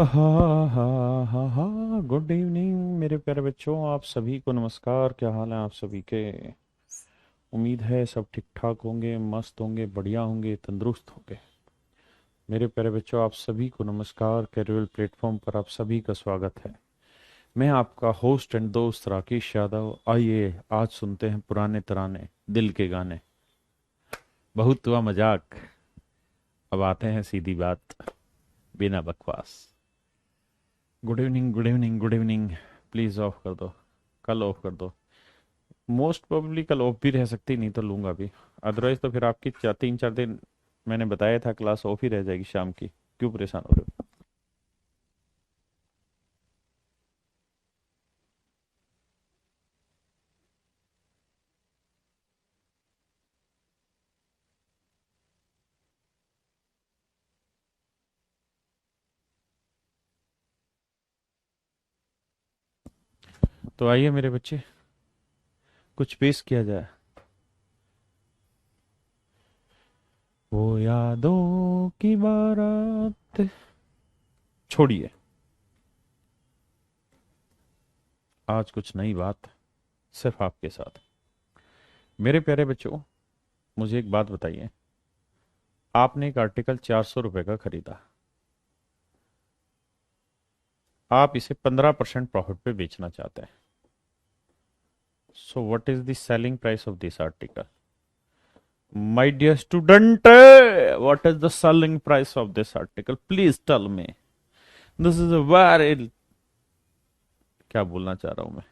हाँ हाँ हाँ हाँ, गुड इवनिंग मेरे प्यारे बच्चों, आप सभी को नमस्कार। क्या हाल है आप सभी के? उम्मीद है सब ठीक ठाक होंगे, मस्त होंगे, बढ़िया होंगे, तंदुरुस्त होंगे। मेरे प्यारे बच्चों, आप सभी को नमस्कार। कैजुअल प्लेटफॉर्म पर आप सभी का स्वागत है। मैं आपका होस्ट एंड दोस्त राकेश यादव। आइए आज सुनते हैं पुराने तराने, दिल के गाने। बहुत हुआ मजाक, अब आते हैं सीधी बात, बिना बकवास। Good evening, good evening, good evening. Please of कर दो, कल ऑफ कर दो। मोस्ट प्रोबेबली कल ऑफ भी रह सकती, नहीं तो लूंगा भी। अदरवाइज तो फिर आपकी 3-4 दिन मैंने बताया था क्लास ऑफ ही रह जाएगी शाम की। क्यों परेशान हो रहे हो? तो आइए मेरे बच्चे, कुछ पेश किया जाए। वो यादों की बारात छोड़िए, आज कुछ नई बात सिर्फ आपके साथ। मेरे प्यारे बच्चों, मुझे एक बात बताइए। आपने एक आर्टिकल 400 रुपए का खरीदा, आप इसे 15% प्रॉफिट पे बेचना चाहते हैं। So what is the selling price of this article? My dear student, what is the selling price of this article? Please tell me. This is a very, क्या बोलना चाह रहा हूं मैं?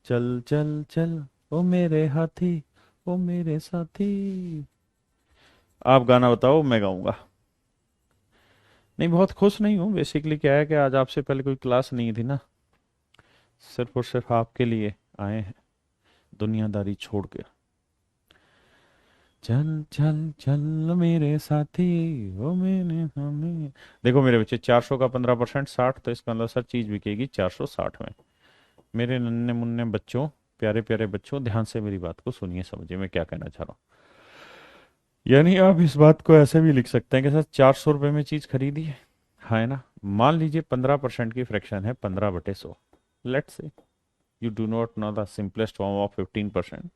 चल चल चल ओ मेरे हाथी, ओ मेरे साथी। आप गाना बताओ, मैं गाऊंगा। नहीं, बहुत खुश नहीं हूँ। बेसिकली क्या है कि आज आपसे पहले कोई क्लास नहीं थी ना, सिर्फ और सिर्फ आपके लिए आए हैं, दुनियादारी छोड़ के। चल चल चल मेरे साथी, ओ मेरे हमें। देखो मेरे बच्चे, 400 का 15%, 60, तो इसका मतलब सर चीज बिकेगी 460 में। मेरे नन्हे मुन्ने बच्चों, प्यारे प्यारे बच्चों, ध्यान से मेरी बात को सुनिए, समझिए मैं क्या कहना चाह रहा हूँ। यानी आप इस बात को ऐसे भी लिख सकते हैं कि सर 400 रुपये में चीज खरीदी है ना? मान लीजिए 15% की फ्रैक्शन है, 15/100। Let's say you do not know the simplest form of 15%,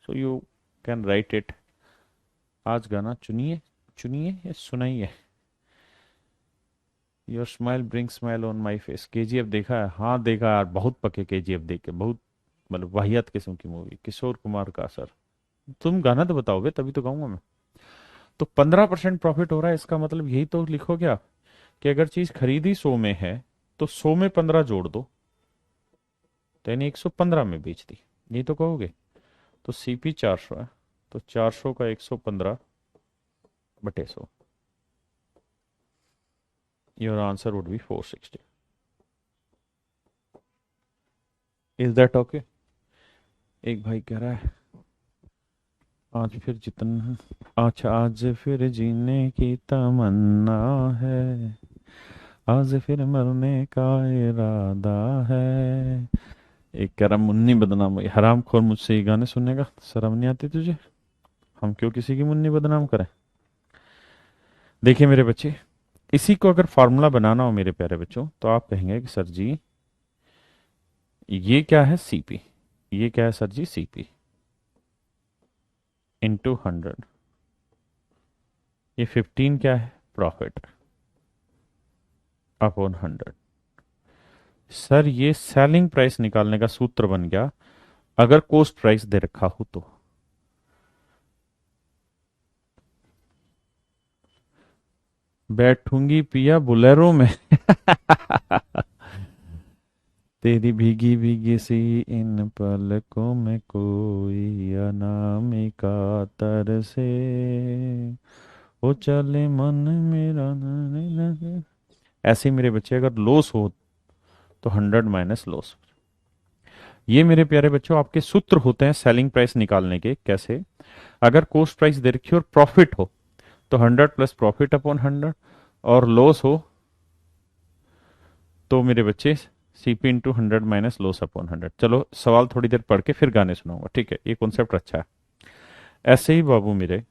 so you can write it. आज गाना चुनिए, चुनिए या सुनाइए। Your smile bring smile on my face. KGF देखा है? हाँ देखा यार, बहुत पके केजीएफ देख के, बहुत मतलब वाहियात किस्म की मूवी, किशोर कुमार का सर। तुम गाना तो बताओगे तभी तो गाऊंगा मैं। तो 15% प्रॉफिट हो रहा है, इसका मतलब यही तो लिखोगे आप कि अगर चीज खरीदी 100 में है तो 100 में 15 जोड़ दो, तो यानी 115 में बेच दी, यही तो कहोगे। तो सीपी 400 है, तो 400 का 115/100, your answer would be 460। Is that okay? एक भाई कह रहा है, आज फिर जितना, अच्छा आज फिर जीने की तमन्ना है, आज फिर मरने का इरादा है। एक कह रहा मुन्नी बदनाम हुई, हराम खोर, मुझसे ये गाने सुनने का शर्म नहीं आती तुझे? हम क्यों किसी की मुन्नी बदनाम करें? देखिए मेरे बच्चे, इसी को अगर फॉर्मूला बनाना हो मेरे प्यारे बच्चों, तो आप कहेंगे कि सर जी ये क्या है? सीपी। ये क्या है सर जी? CP into 100। ये 15 क्या है? Profit upon 100। सर ये सेलिंग प्राइस निकालने का सूत्र बन गया, अगर कॉस्ट प्राइस दे रखा हो तो। बैठूंगी पिया बुलेरो में तेरी भीगी भीगी सी इन पलकों में कोई अनामिका तरसे, ओ चले मन मेरा ऐसे ही मेरे बच्चे, अगर लॉस हो तो 100 माइनस लॉस। ये मेरे प्यारे बच्चों आपके सूत्र होते हैं सेलिंग प्राइस निकालने के। कैसे? अगर कॉस्ट प्राइस दे रखी हो और प्रॉफिट हो तो 100 प्लस प्रॉफिट अपॉन 100, और लॉस हो तो मेरे बच्चे CP into 100 minus loss upon 100। चलो सवाल थोड़ी देर पढ़ के फिर गाने सुनाऊंगा, ठीक है? ये कॉन्सेप्ट अच्छा है। ऐसे ही बाबू मेरे,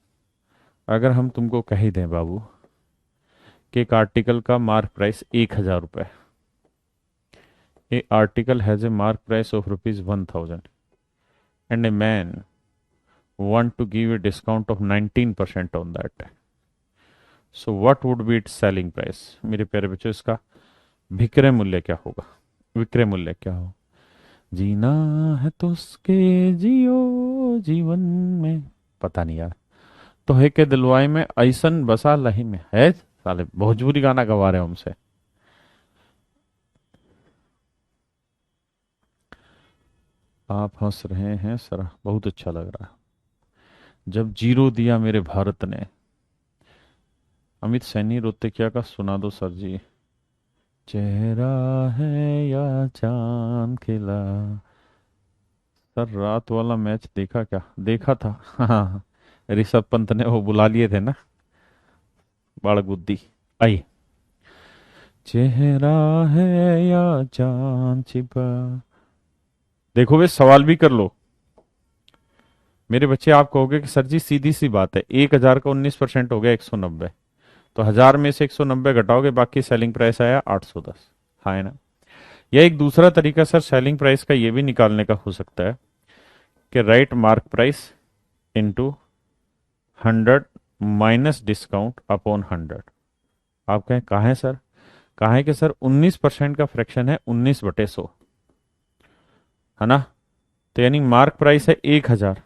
अगर हम तुमको कह ही दें बाबू कि एक आर्टिकल का मार्क प्राइस 1,000 रुपये, a article has a mark price of ₹1,000 and a man want to give a discount of 19% on that. So what would be its selling price? मेरे प्यारे बच्चों, इसका विक्रय मूल्य क्या होगा? विक्रय मूल्य क्या हो? जीना है तो उसके जियो जीवन में, पता नहीं यार। तो है के दिलवाई में ऐसन बसा लही में है, साले भोजपुरी गाना गवा रहे हो हमसे। आप हंस रहे हैं सर, बहुत अच्छा लग रहा है। जब जीरो दिया मेरे भारत ने। अमित सैनी रोते क्या का सुना दो सर जी। चेहरा है या चांद खिला। सर रात वाला मैच देखा क्या? देखा था। हाँ, ऋषभ पंत ने वो बुला लिए थे ना, बालक बुद्धि। आई, चेहरा है या चांद छिपा। देखो वे सवाल भी कर लो मेरे बच्चे। आप कहोगे कि सर जी सीधी सी बात है, 1,000 का 19% हो गया 190, तो 1,000 में से 190 घटाओगे, बाकी सेलिंग प्राइस आया 810। हाँ है ना? या एक दूसरा तरीका सर सेलिंग प्राइस का ये भी निकालने का हो सकता है कि right mark price into 100 minus discount upon 100। आप कहें कहाँ है सर? कहाँ है कि सर 19% का फ्रैक्शन है 19/100, है ना? तो यानी मार्क प्राइस है 1,000,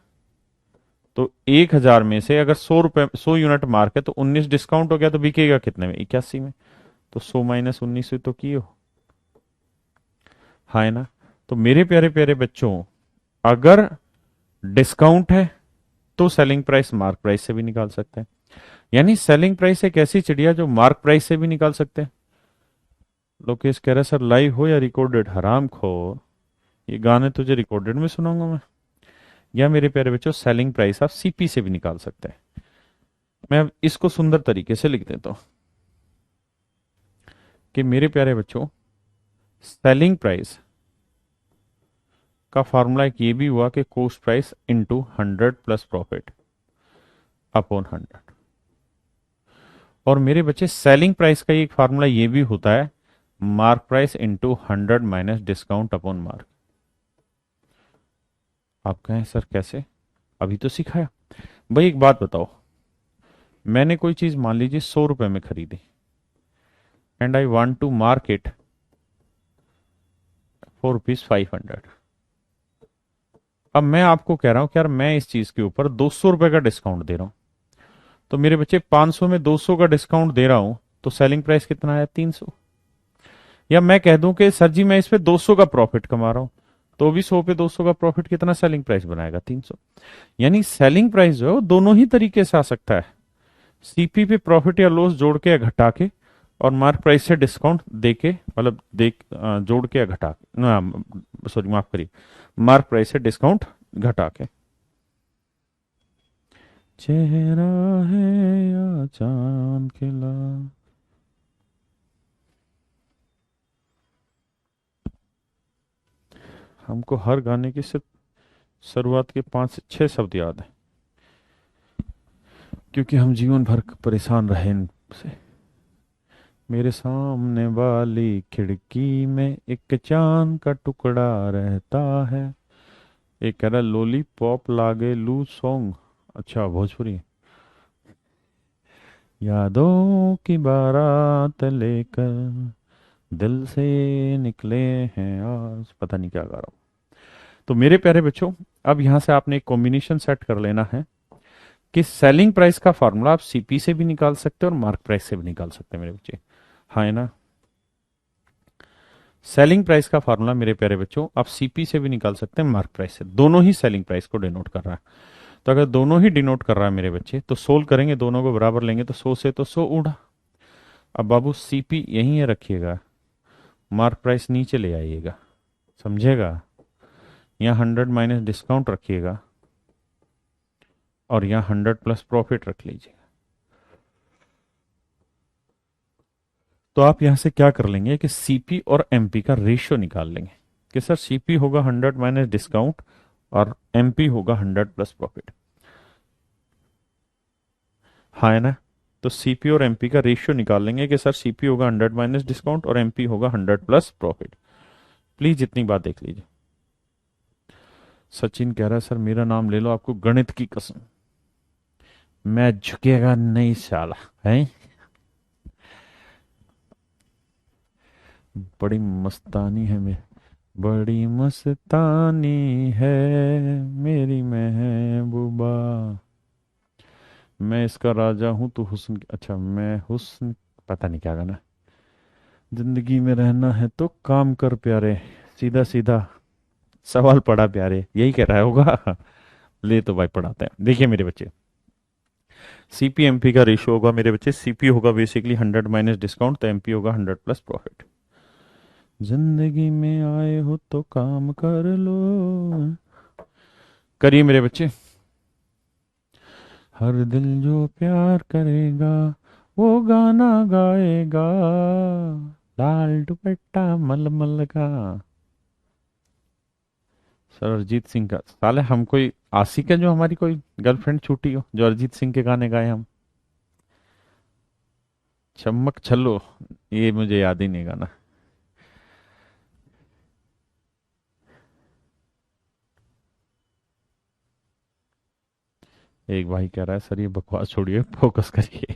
तो 1,000 में से अगर 100 रुपए 100 यूनिट मार्क है तो 19 डिस्काउंट हो गया, तो बिकेगा कितने में? 81 में। तो 100 माइनस 19 तो की हो। हाँ है ना? तो मेरे प्यारे प्यारे बच्चों, अगर डिस्काउंट है तो सेलिंग प्राइस मार्क प्राइस से भी निकाल सकते हैं। यानी सेलिंग प्राइस एक ऐसी चिड़िया जो मार्क प्राइस से भी निकाल सकते हैं। लोकेश कह रहा है सर लाइव हो या रिकॉर्डेड? हराम खोर, ये गाने तुझे रिकॉर्डेड में सुनाऊंगा मैं। या मेरे प्यारे बच्चों, सेलिंग प्राइस आप सीपी से भी निकाल सकते हैं। मैं अब इसको सुंदर तरीके से लिख देता हूं कि मेरे प्यारे बच्चों, सेलिंग प्राइस का फॉर्मूला एक ये भी हुआ कि cost price into 100 plus profit upon 100। और मेरे बच्चे सेलिंग प्राइस का एक फार्मूला ये भी होता है mark price into 100 minus discount upon mark. आप कहें सर कैसे? अभी तो सिखाया भाई। एक बात बताओ, मैंने कोई चीज मान लीजिए 100 रुपए में खरीदी and I want to mark it for ₹500। अब मैं आपको कह रहा हूं कि यार मैं इस चीज के ऊपर 200 रुपए का डिस्काउंट दे रहा हूं, तो मेरे बच्चे 500 में 200 का डिस्काउंट दे रहा हूं, तो सेलिंग प्राइस कितना आया? 300। या मैं कह दूं कि सर जी मैं इस पे 200 का प्रॉफिट कमा रहा हूं, तो भी 100 पे 200 का प्रॉफिट कितना सेलिंग प्राइस बनाएगा? 300। यानी सेलिंग प्राइस जो है वो दोनों ही तरीके से आ सकता है, सीपी पे प्रॉफिट या लॉस जोड़ के या घटा के, और मार्क प्राइस से डिस्काउंट दे के, मतलब जोड़ के या घटा के, सॉरी माफ करिए, मार्क प्राइस से डिस्काउंट घटा के। चेहरा है या चांद खिला। हमको हर गाने की सिर्फ शुरुआत के 5 से 6 शब्द याद है, क्योंकि हम जीवन भर परेशान रहे इनसे। मेरे सामने वाली खिड़की में एक चांद का टुकड़ा रहता है। एक कह रहा लॉलीपॉप लागे लू सॉन्ग। अच्छा भोजपुरी। यादों की बारात लेकर दिल से निकले हैं आज, पता नहीं क्या गा रहा हूं। तो मेरे प्यारे बच्चों, अब यहां से आपने एक कॉम्बिनेशन सेट कर लेना है कि सेलिंग प्राइस का फॉर्मूला आप सीपी से भी निकाल सकते हैं और मार्क प्राइस से भी निकाल सकते हैं मेरे बच्चे। हाँ है ना? सेलिंग प्राइस का फॉर्मूला मेरे प्यारे बच्चों आप सीपी से भी निकाल सकते हैं, मार्क प्राइस से। दोनों ही सेलिंग प्राइस को डिनोट कर रहा है। तो अगर दोनों ही डिनोट कर रहा है मेरे बच्चे, तो सोल्व करेंगे, दोनों को बराबर लेंगे, तो 100 से तो 100 उड़ा। अब बाबू सीपी यहीं है रखिएगा, मार्क प्राइस नीचे ले आइएगा, समझेगा? यहाँ 100 माइनस डिस्काउंट रखिएगा और यहाँ 100 प्लस प्रॉफिट रख लीजिएगा। तो आप यहां से क्या कर लेंगे कि सीपी और एमपी का रेशियो निकाल लेंगे कि सर सीपी होगा 100 माइनस डिस्काउंट और एमपी होगा 100 प्लस प्रॉफिट। हाँ है ना? तो सीपी और एमपी का रेशियो निकाल लेंगे कि सर सीपी होगा 100 माइनस डिस्काउंट और एमपी होगा 100 प्लस प्रॉफिट। प्लीज इतनी बात देख लीजिए। सचिन कह रहा है सर मेरा नाम ले लो, आपको गणित की कसम मैं झुकेगा नहीं साला है। बड़ी मस्तानी है मैं, बड़ी मस्तानी है मेरी महबूबा। मैं इसका राजा हूं तू हुस्न अच्छा मैं हुस्न, पता नहीं क्या गाना। जिंदगी में रहना है तो काम कर प्यारे, सीधा सीधा सवाल पढ़ा प्यारे, यही कह रहा होगा। ले तो भाई पढ़ाते हैं, देखिए मेरे बच्चे। सीपीएमपी का रेशियो होगा मेरे बच्चे, सीपी होगा बेसिकली 100 माइनस डिस्काउंट, तो एमपी होगा 100 प्लस प्रॉफिट। जिंदगी में आए हो तो काम कर लो, करिए मेरे बच्चे। हर दिल जो प्यार करेगा वो गाना गाएगा, लाल दुपट्टा मलमल का। सर अरिजीत सिंह का साले हम कोई आशिक है जो हमारी कोई गर्लफ्रेंड छूटी हो जो अरिजीत सिंह के गाने गाए हम। चम्मक छल्लो, ये मुझे याद ही नहीं गाना। एक भाई कह रहा है सर ये बकवास छोड़िए फोकस करिए।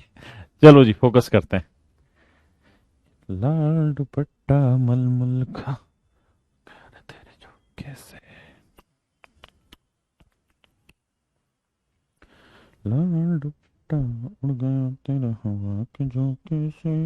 चलो जी फोकस करते हैं। लाल दुपट्टा मलमल का, तेरे जो कैसे, लाल दुपट्टा उड़ गया तेरा हवा के झोंके से।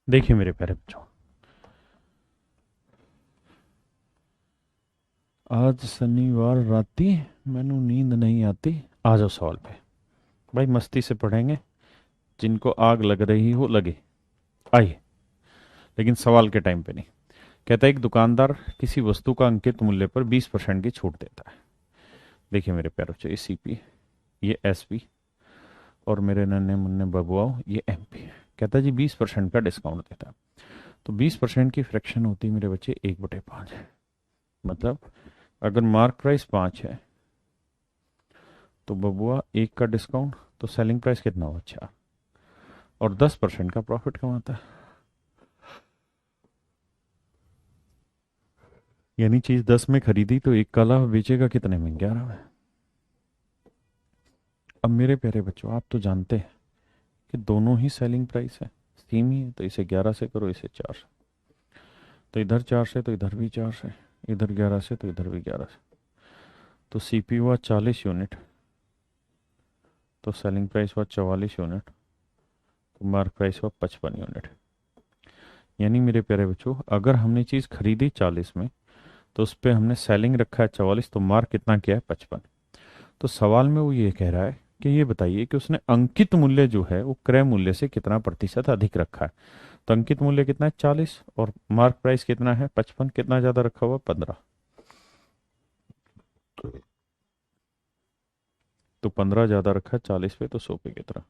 देखिए मेरे प्यारे बच्चों, आज शनिवार राती मैनू नींद नहीं आती। आ जाओ सवाल पे, भाई मस्ती से पढ़ेंगे, जिनको आग लग रही हो लगे। आइए, लेकिन सवाल के टाइम पे नहीं। कहता है एक दुकानदार किसी वस्तु का अंकित मूल्य पर 20% की छूट देता है। देखिए मेरे प्यारे बच्चों, ये सीपी, ये एसपी, और मेरे नन्हे मुन्ने बबुआओ ये एमपी। कहता है जी 20% का डिस्काउंट देता है। तो 20% की फ्रैक्शन होती है मेरे बच्चे 1/5। मतलब अगर मार्क प्राइस 5 है तो बबुआ 1 का डिस्काउंट, तो सेलिंग प्राइस कितना हो, अच्छा, और 10% का प्रॉफिट कमाता है। यानी चीज 10 में खरीदी तो 1 का लाभ बेचेगा कितने में, 11 में। अब मेरे प्यारे बच्चों आप तो जानते हैं कि दोनों ही सेलिंग प्राइस है, सेम ही है, तो इसे 11 से करो, इसे 4 से, तो इधर 4 से तो इधर भी 4 से, इधर 11 से तो इधर भी 11 से। तो सीपी हुआ 40 यूनिट, तो सेलिंग प्राइस हुआ 44 यूनिट, तो मार्क प्राइस हुआ 55 यूनिट। यानी मेरे प्यारे बच्चों अगर हमने चीज़ खरीदी 40 में तो उस पर हमने सेलिंग रखा है 44, तो मार्क कितना किया है, 55। तो सवाल में वो ये कह रहा है कि ये बताइए कि उसने अंकित मूल्य जो है वो क्रय मूल्य से कितना प्रतिशत अधिक रखा है। तो अंकित मूल्य कितना है, 40, और मार्क प्राइस कितना है, 55, कितना ज्यादा रखा हुआ, 15। तो 15 ज्यादा रखा है 40 पे, तो 100 पे कितना,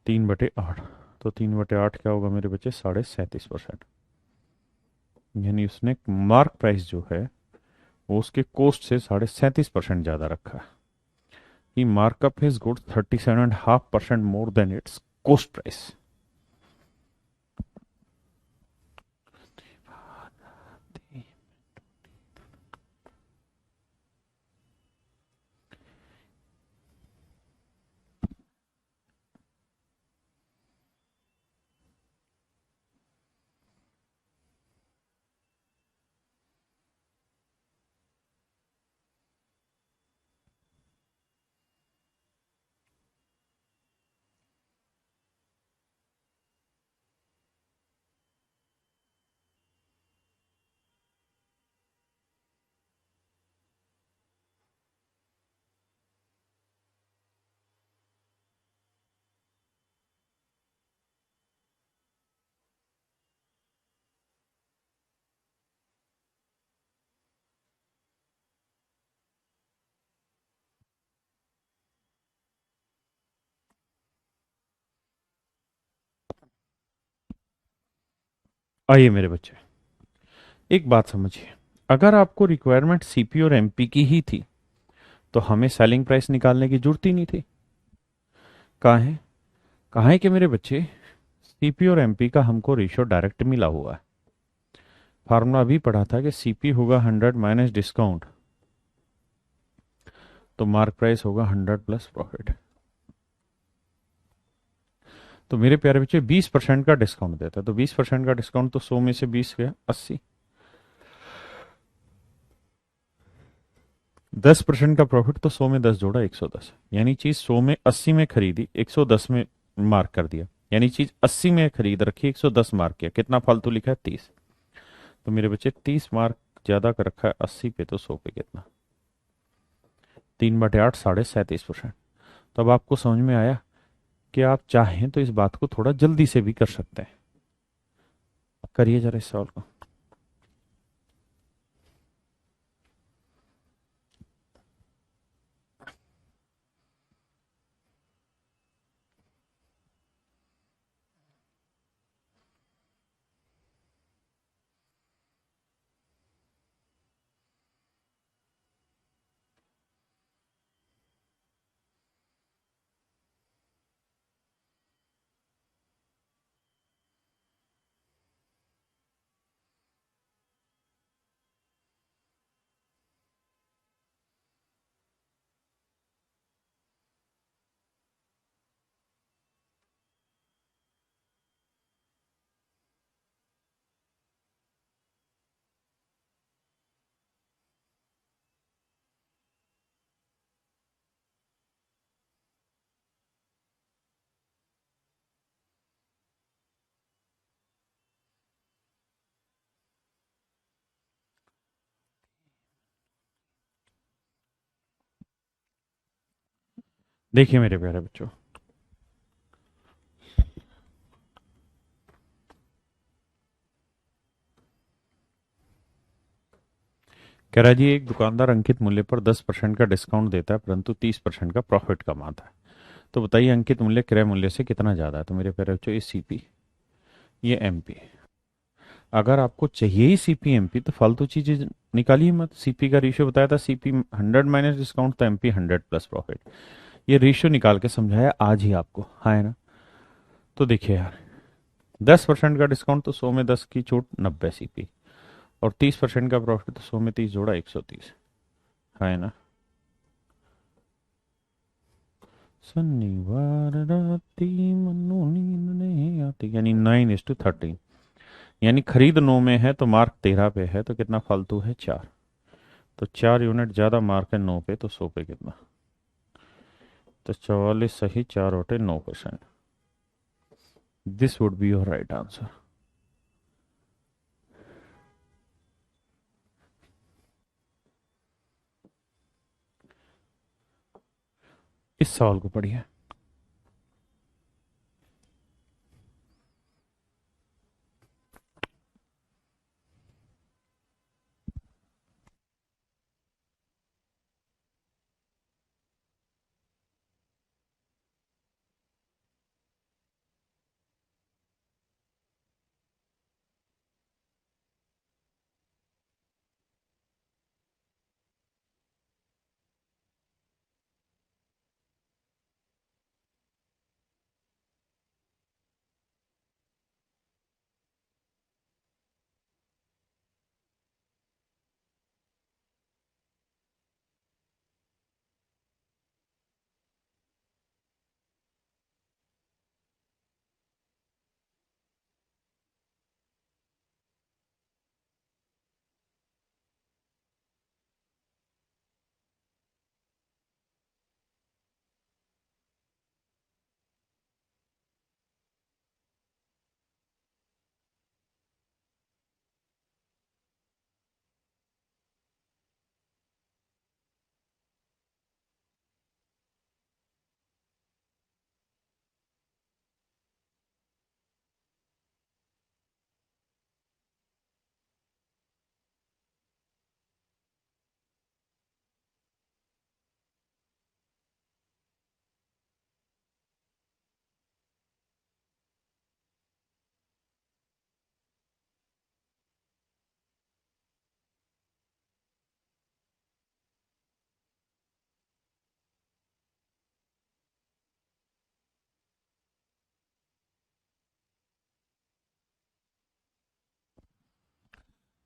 3/8। तो 3/8 क्या होगा मेरे बच्चे, 37.5%। यानी उसने मार्क प्राइस जो है वो उसके कोस्ट से 37.5% ज्यादा रखा है। He markup his goods 37.5% more than its cost price. आइए मेरे बच्चे, एक बात समझिए। अगर आपको रिक्वायरमेंट सीपी और एमपी की ही थी तो हमें सेलिंग प्राइस निकालने की जरूरत ही नहीं थी। कहाँ है कि मेरे बच्चे, सीपी और एमपी का हमको रेशियो डायरेक्ट मिला हुआ है। फार्मूला अभी पढ़ा था कि सीपी होगा 100 माइनस डिस्काउंट, तो मार्क प्राइस होगा 100 प्लस प्रॉफिट। तो मेरे प्यारे बच्चे 20% का डिस्काउंट देता है, तो 20% का डिस्काउंट तो 100 में से 20 गया 80। 10% का प्रॉफिट तो 100 में 10 जोड़ा 110, यानी चीज 100 में 80 में खरीदी 110 में मार्क कर दिया, यानी चीज 80 में खरीद रखी 110 मार्क किया, कितना फालतू लिखा है 30। तो मेरे बच्चे 30 मार्क ज्यादा कर रखा है 80 पे, तो 100 पे कितना, 3/8 37%। तो अब आपको समझ में आया कि आप चाहें तो इस बात को थोड़ा जल्दी से भी कर सकते हैं। करिए जरा इस सवाल को। देखिए मेरे प्यारे बच्चों, कह रहा जी एक दुकानदार अंकित मूल्य पर 10% का डिस्काउंट देता है परंतु 30% का प्रॉफिट कमाता है। तो बताइए अंकित मूल्य क्रय मूल्य से कितना ज्यादा है। तो मेरे प्यारे बच्चों, ये सीपी, ये एमपी। अगर आपको चाहिए ही सीपी एमपी तो फालतू चीजें निकालिए मत। सीपी का रेशियो बताया था, सीपी 100 माइनस डिस्काउंट, तो एमपी 100 प्लस प्रॉफिट। ये रेशियो निकाल के समझाया आज ही आपको, हाँ है ना। तो देखिए यार, 10% का डिस्काउंट तो 100 में 10 की छूट 90 सीपी, और 30% का प्रॉफिट तो 100 में 30 जोड़ा 130, हाँ है ना। शनिवार राती मनु नींद नहीं आती, यानी 9:13। यानी खरीद 9 में है तो मार्क 13 पे है, तो कितना फालतू है 4। तो 4 यूनिट ज्यादा मार्क है 9 पे, तो 100 पे कितना, तो 44 सही 4/9%। This would be your right answer. इस सवाल को पढ़िए।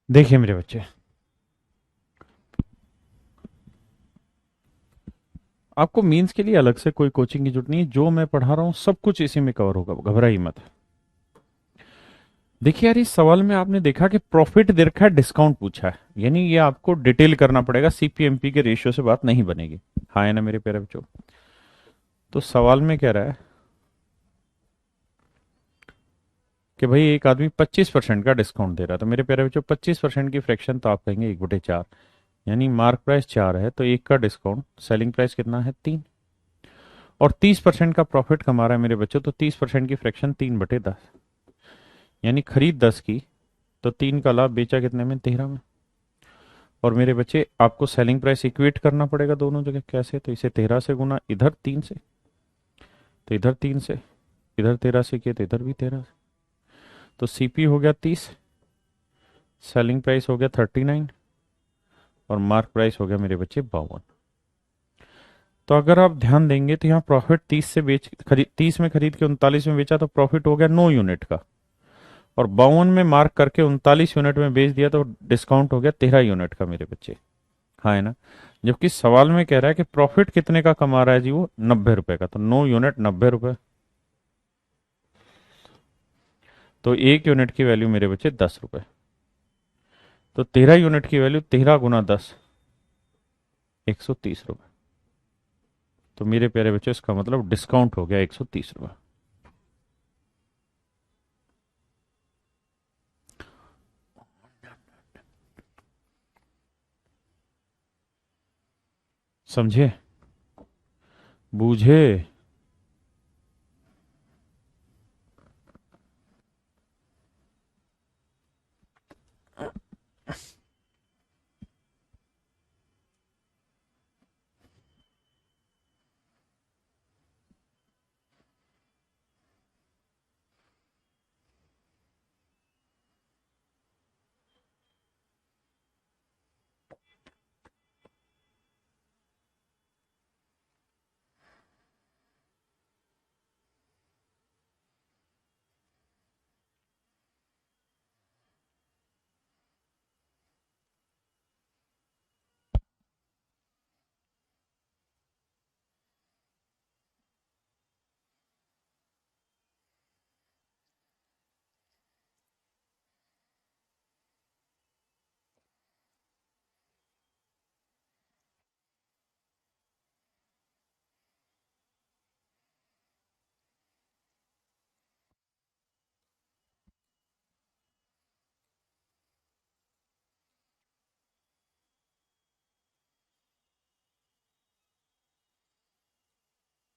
देखिए मेरे बच्चे, आपको मीन्स के लिए अलग से कोई कोचिंग की जरूरत नहीं है। जो मैं पढ़ा रहा हूं सब कुछ इसी में कवर होगा, घबराइए मत। देखिए यार, इस सवाल में आपने देखा कि प्रॉफिट दे रखा है, डिस्काउंट पूछा है, यानी ये आपको डिटेल करना पड़ेगा, सीपीएमपी के रेशियो से बात नहीं बनेगी। हाँ है ना मेरे प्यारे बच्चों? तो सवाल में कह रहा है कि भाई एक आदमी 25% का डिस्काउंट दे रहा है। तो मेरे प्यारे बच्चों, 25% की फ्रैक्शन तो आप कहेंगे 1/4, यानी मार्क प्राइस 4 है तो एक का डिस्काउंट, सेलिंग प्राइस कितना है 3, और 30% का प्रॉफिट कमा रहा है मेरे बच्चों, तो 30% की फ्रैक्शन 3/10, यानी खरीद 10 की तो 3 का लाभ, बेचा कितने में, 13 में। और मेरे बच्चे आपको सेलिंग प्राइस इक्वेट करना पड़ेगा दोनों जगह। कैसे? तो इसे 13 से गुना, इधर 3 से, तो इधर 3 से, इधर 13 से किए तो इधर भी 13 से। तो सीपी हो गया 30, सेलिंग प्राइस हो गया 39, और मार्क प्राइस हो गया मेरे बच्चे 52। तो अगर आप ध्यान देंगे तो यहाँ प्रॉफिट 30 से बेच खरीद 30 में खरीद के 39 में बेचा तो प्रॉफिट हो गया 9 यूनिट का, और 52 में मार्क करके 39 यूनिट में बेच दिया तो डिस्काउंट हो गया 13 यूनिट का मेरे बच्चे। हाँ है ना? जबकि सवाल में कह रहा है कि प्रॉफिट कितने का कमा रहा है जी, वो 90 रुपए का, तो 9 यूनिट 90 रुपए, तो एक यूनिट की वैल्यू मेरे बच्चे 10 रुपए। तो 13 यूनिट की वैल्यू 13 गुना 10, 130 रुपए। तो मेरे प्यारे बच्चों, इसका मतलब डिस्काउंट हो गया 130 रुपए। समझे? बूझे?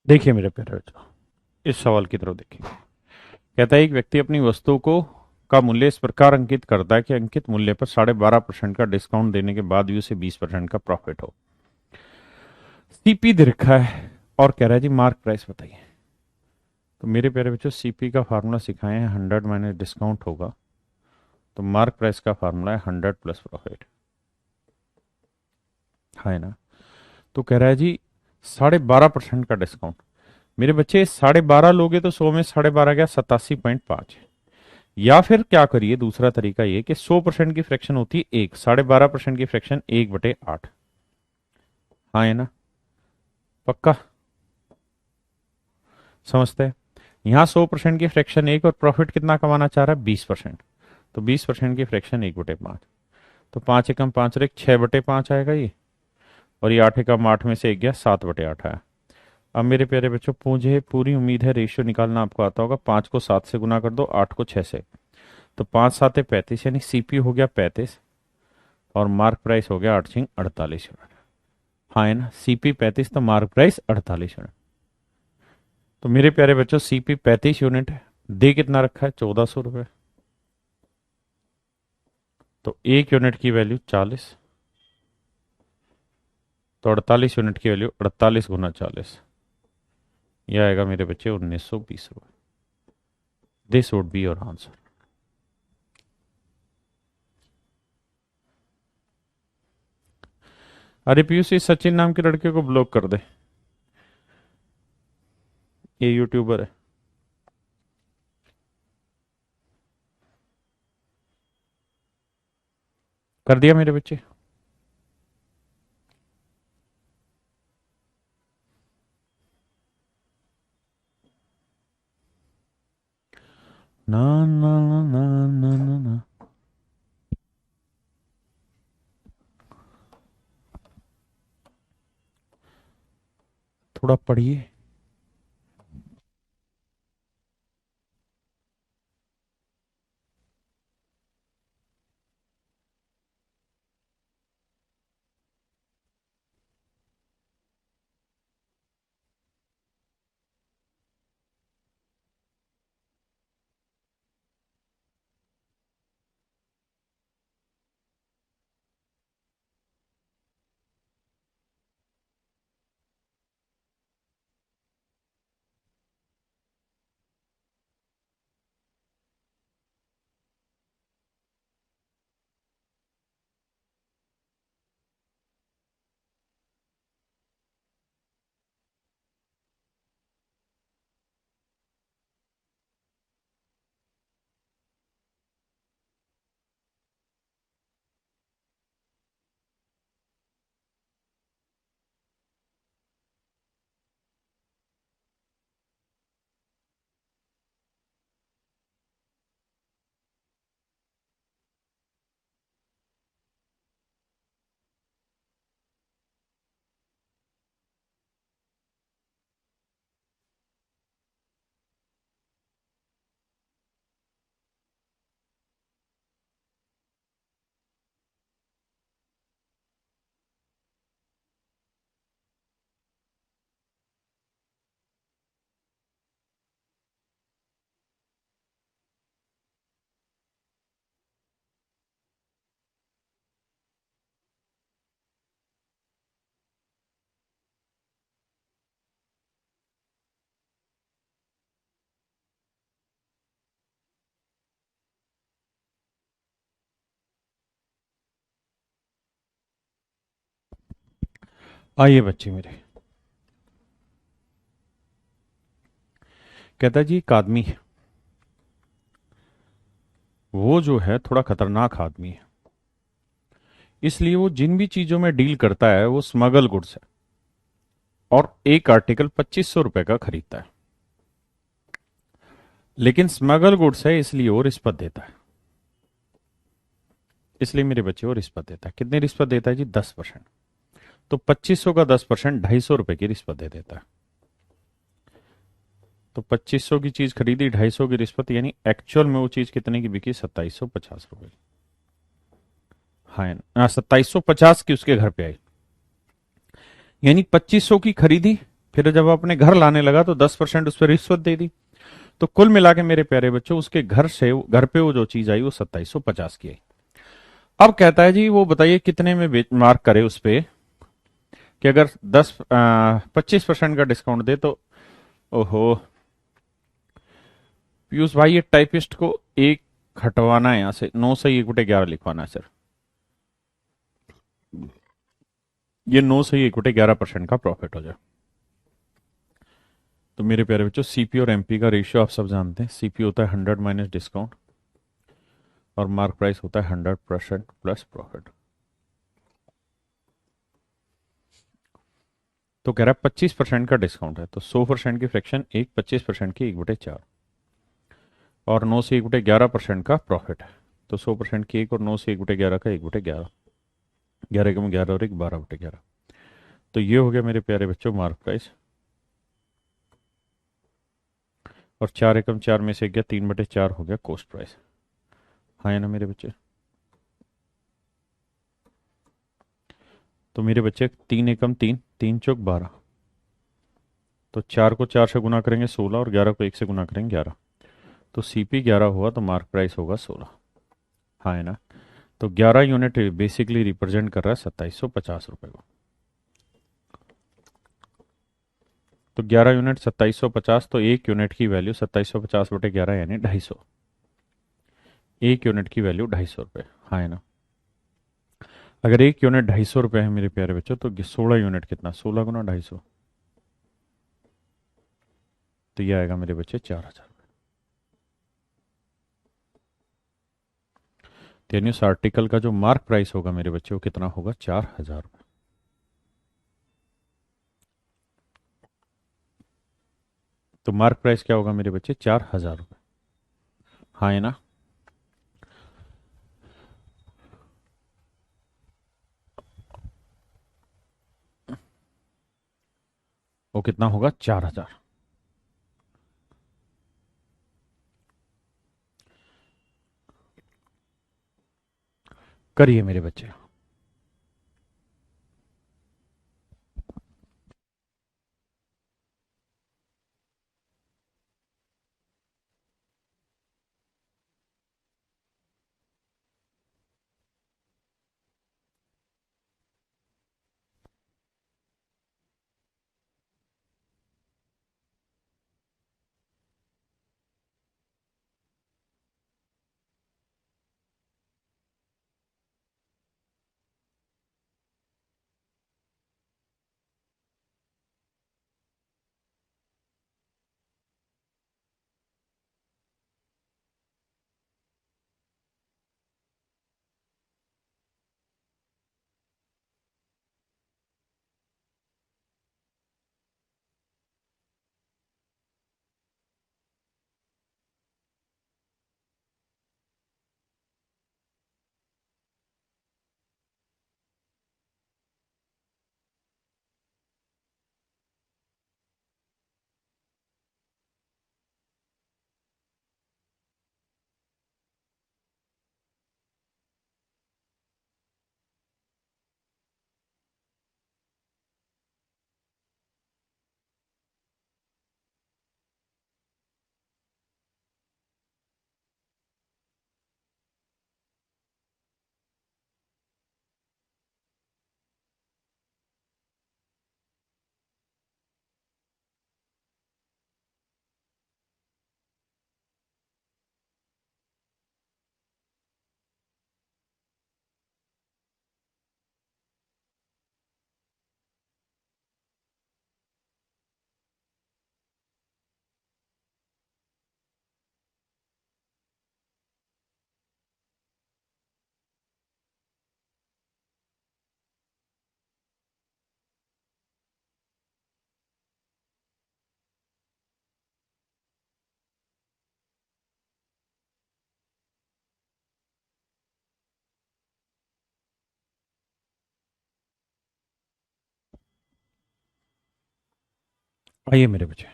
देखिए मेरे प्यारे बच्चों, इस सवाल की तरफ देखिए। कहता है एक व्यक्ति अपनी वस्तु को का मूल्य इस प्रकार अंकित करता है कि अंकित मूल्य पर 12.5% का डिस्काउंट देने के बाद भी उसे 20% का प्रॉफिट हो। सीपी दे रखा है और कह रहा है जी मार्क प्राइस बताइए। तो मेरे प्यारे बच्चों, सीपी का फार्मूला सिखाए हैं, 100 माइनस डिस्काउंट होगा, तो मार्क प्राइस का फार्मूला है 100 प्लस प्रॉफिट। है ना? तो कह रहा है जी 12.5% का डिस्काउंट। मेरे बच्चे 12.5 लोगे तो 100 में 12.5 गया 87.5। या फिर क्या करिए, दूसरा तरीका ये कि 100% की फ्रैक्शन होती है एक, 12.5% की फ्रैक्शन 1/8। हाँ है ना? पक्का समझते हैं? यहाँ 100% की फ्रैक्शन एक, और प्रॉफिट कितना कमाना चाह रहा है, 20%। तो 20% की फ्रैक्शन 1/5, तो 5 एकम 5 रेख 6/5 आएगा ये, और ये 8 एकम 8 में से एक गया 7/8 आया। अब मेरे प्यारे बच्चों, मुझे पूरी उम्मीद है रेशियो निकालना आपको आता होगा। 5 को 7 से गुना कर दो, 8 को 6 से, तो 5 7 35, यानी सीपी हो गया 35, और मार्क प्राइस हो गया 8×48 यूनिट। हाँ है ना? सीपी 35 तो मार्क प्राइस 48 यूनिट। तो मेरे प्यारे बच्चों, सीपी 35 यूनिट है, दे कितना रखा है, 1400 रुपये। तो एक यूनिट की वैल्यू 40, तो 48 यूनिट की वैल्यू 48 गुना 40, यह आएगा मेरे बच्चे 1920 रुपये। This would be your answer. अरे पीयूष, इस सचिन नाम के लड़के को ब्लॉक कर दे, ये यूट्यूबर है। कर दिया मेरे बच्चे? ना ना ना ना ना ना ना। थोड़ा पढ़िए। आइए बच्चे मेरे। कहता है जी एक आदमी है, वो जो है थोड़ा खतरनाक आदमी है, इसलिए वो जिन भी चीजों में डील करता है वो स्मगल गुड्स है, और एक आर्टिकल 2500 रुपए का खरीदता है। लेकिन स्मगल गुड्स है इसलिए वो रिश्वत देता है। इसलिए मेरे बच्चे वो रिश्वत देता है। कितनी रिश्वत देता है जी? 10%। तो 2500 का 10% 250 रुपए की रिश्वत दे देता है। तो 2500 की चीज खरीदी, 250 की रिश्वत, यानी एक्चुअल में वो चीज कितने की बिकी? 2750 रुपए की। हाँ, 2750 की उसके घर पे आई। यानी 2500 की खरीदी, फिर जब अपने घर लाने लगा तो 10% उस पर रिश्वत दे दी। तो कुल मिला के मेरे प्यारे बच्चों उसके घर पे वो जो चीज आई वो 2750 की आई। अब कहता है जी वो बताइए कितने में मार्क करे उस पे, कि अगर 25% का डिस्काउंट दे तो। ओहो, पीयूष भाई ये टाइपिस्ट को एक हटवाना है, यहां से 9 सही 1/11 लिखवाना है सर। ये 9 सही 1/11% का प्रॉफिट हो जाए। तो मेरे प्यारे बच्चों सीपी और एमपी का रेशियो आप सब जानते हैं। सीपी होता है 100 माइनस डिस्काउंट, और मार्क प्राइस होता है 100% प्लस प्रॉफिट। तो कह रहा है 25% का डिस्काउंट है, तो 100% की फ्रैक्शन एक, 25% की 1/4, और 9 से 1/11% का प्रॉफिट है। तो 100% की एक, और 9 से 1/11 का 1/11, 11 कम 11 और एक 12/11। तो ये हो गया मेरे प्यारे बच्चों मार्क प्राइस। और 4 एकम 4 में से गया 3/4 हो गया कॉस्ट प्राइस। हाँ है ना मेरे बच्चे? तो मेरे बच्चे 3 एकम 3, 3 चौक 12। तो 4 को 4 से गुना करेंगे 16, और 11 को 1 से गुना करेंगे 11। तो सीपी 11 हुआ तो मार्क प्राइस होगा 16। हाँ है ना? तो 11 यूनिट बेसिकली रिप्रेजेंट कर रहा है 2750 रुपए को। तो 11 यूनिट 2750, तो एक यूनिट की वैल्यू 2750/11 यानी 250। एक यूनिट की वैल्यू 250 रुपये। हाँ है ना? अगर एक यूनिट 250 रुपये है मेरे प्यारे बच्चों, तो 16 यूनिट कितना? 16 × 250। तो ये आएगा मेरे बच्चे 4000। तो यानी उस आर्टिकल का जो मार्क प्राइस होगा मेरे बच्चे वो कितना होगा, 4,000 रुपये। तो मार्क प्राइस क्या होगा मेरे बच्चे, 4,000 रुपये। हाँ है ना। वो कितना होगा, 4,000। करिए मेरे बच्चे। आइए मेरे बच्चे।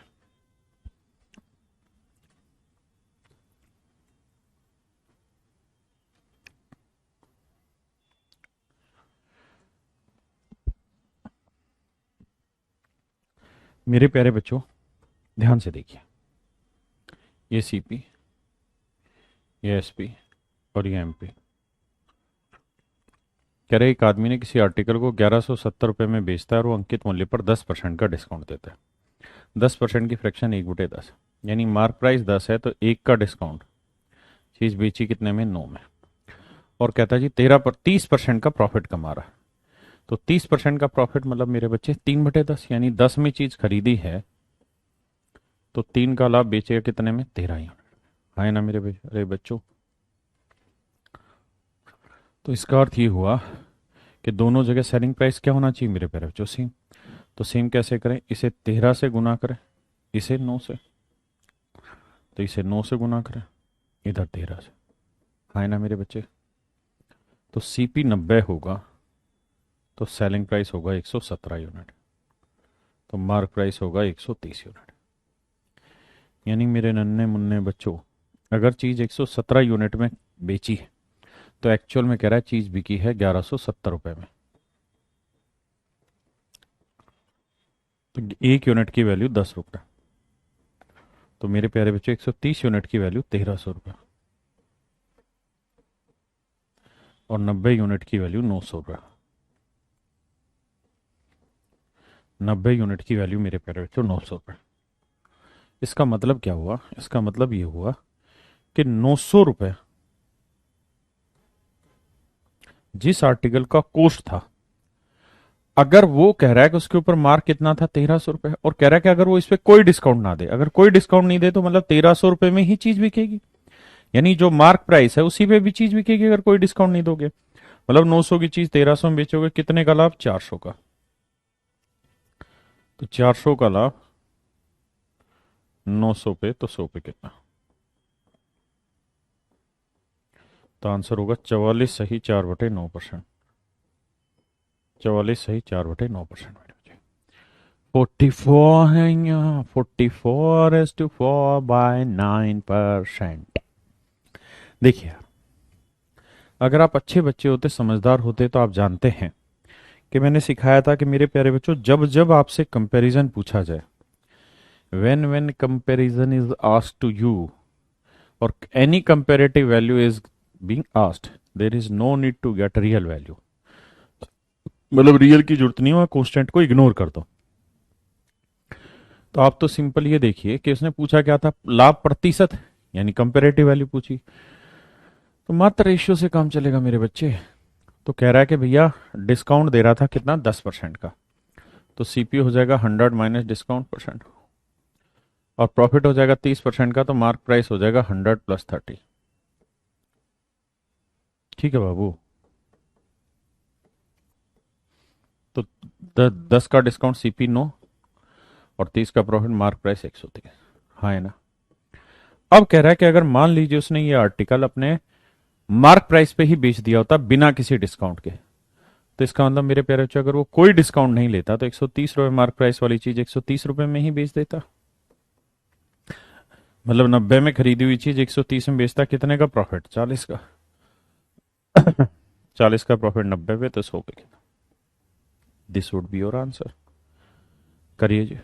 मेरे प्यारे बच्चों, ध्यान से देखिए। ये सीपी, ये एसपी और ये एमपी। कह रहे एक आदमी ने किसी आर्टिकल को 1170 रुपये में बेचता है और वो अंकित मूल्य पर 10% का डिस्काउंट देता है। 10% की फ्रैक्शन 1/10, यानी मार्क प्राइस 10 है तो 1 का डिस्काउंट, चीज़ बेची कितने में, 9 में। और कहता है जी 30% का प्रॉफिट कमा रहा है। तो 30% का प्रॉफिट मतलब मेरे बच्चे 3/10, यानी 10 में चीज़ खरीदी है तो 3 का लाभ बेचेगा कितने में, 13 यूनिट। है ना मेरे अरे बच्चों। तो इसका अर्थ ये हुआ कि दोनों जगह सेलिंग प्राइस क्या होना चाहिए मेरे प्यारे बच्चों, सेम। तो सेम कैसे करें, इसे 13 से गुना करें, इसे 9 से। तो इसे 9 से गुना करें, इधर 13 से। है ना मेरे बच्चे। तो सीपी 90 होगा तो सेलिंग प्राइस होगा 117 यूनिट, तो मार्क प्राइस होगा 130 यूनिट। यानी मेरे नन्हे मुन्ने बच्चों, अगर चीज़ 117 यूनिट में बेची है तो एक्चुअल में कह रहा है चीज़ बिकी है 1170 रुपये में। तो 1 यूनिट की वैल्यू 10 रुपये। तो मेरे प्यारे बच्चों 130 यूनिट की वैल्यू 1300 रुपये और 90 यूनिट की वैल्यू 900 रुपये। 90 यूनिट की वैल्यू मेरे प्यारे बच्चों 900 रुपये। इसका मतलब क्या हुआ, इसका मतलब ये हुआ कि 900 रुपये जिस आर्टिकल का कॉस्ट था, अगर वो कह रहा है कि उसके ऊपर मार्क कितना था, 1300 रुपये, और कह रहा है कि अगर वो इस पर कोई डिस्काउंट ना दे, अगर कोई डिस्काउंट नहीं दे तो मतलब 1300 रुपये में ही चीज बिकेगी। यानी जो मार्क प्राइस है उसी पे भी चीज बिकेगी अगर कोई डिस्काउंट नहीं दोगे। मतलब 900 की चीज 1300 में बेचोगे, कितने का लाभ? 400 का। तो 400 का लाभ 900 पे, तो 100 पे कितना? तो आंसर होगा 44 सही 4/9%। 44 सही 4/9%। 44 है यहाँ, 44 is to 4/9%। देखिए, अगर आप अच्छे बच्चे होते, समझदार होते, तो आप जानते हैं कि मैंने सिखाया था कि मेरे प्यारे बच्चों, जब जब आपसे कंपैरिजन पूछा जाए, when comparison is asked to you or any comparative value is being asked, there is no need to get real value। मतलब रियल की जरूरत नहीं हो, कांस्टेंट को इग्नोर कर दो। तो आप तो सिंपल ये देखिए कि उसने पूछा क्या था, लाभ प्रतिशत, यानी कंपेरेटिव वैल्यू पूछी, तो मात्र रेशियो से काम चलेगा मेरे बच्चे। तो कह रहा है कि भैया डिस्काउंट दे रहा था कितना, 10% का, तो सीपी हो जाएगा 100 माइनस डिस्काउंट परसेंट, और प्रॉफिट हो जाएगा 30% का, तो मार्क प्राइस हो जाएगा 100 प्लस 30। ठीक है बाबू। तो 10 का डिस्काउंट सीपी 9, और 30 का प्रॉफिट, मार्क प्राइस 130। हाँ है ना। अब कह रहा है कि अगर मान लीजिए उसने ये आर्टिकल अपने मार्क प्राइस पे ही बेच दिया होता बिना किसी डिस्काउंट के, तो इसका मतलब मेरे प्यारे बच्चों, अगर वो कोई डिस्काउंट नहीं लेता तो 130 रुपए मार्क प्राइस वाली चीज 130 रुपए में ही बेच देता। मतलब 90 में खरीदी हुई चीज 130 में बेचता, कितने का प्रॉफिट? 40 का। 40 का प्रॉफिट 90 पे, तो 100 पे कितना? This would be your answer. करिए जी।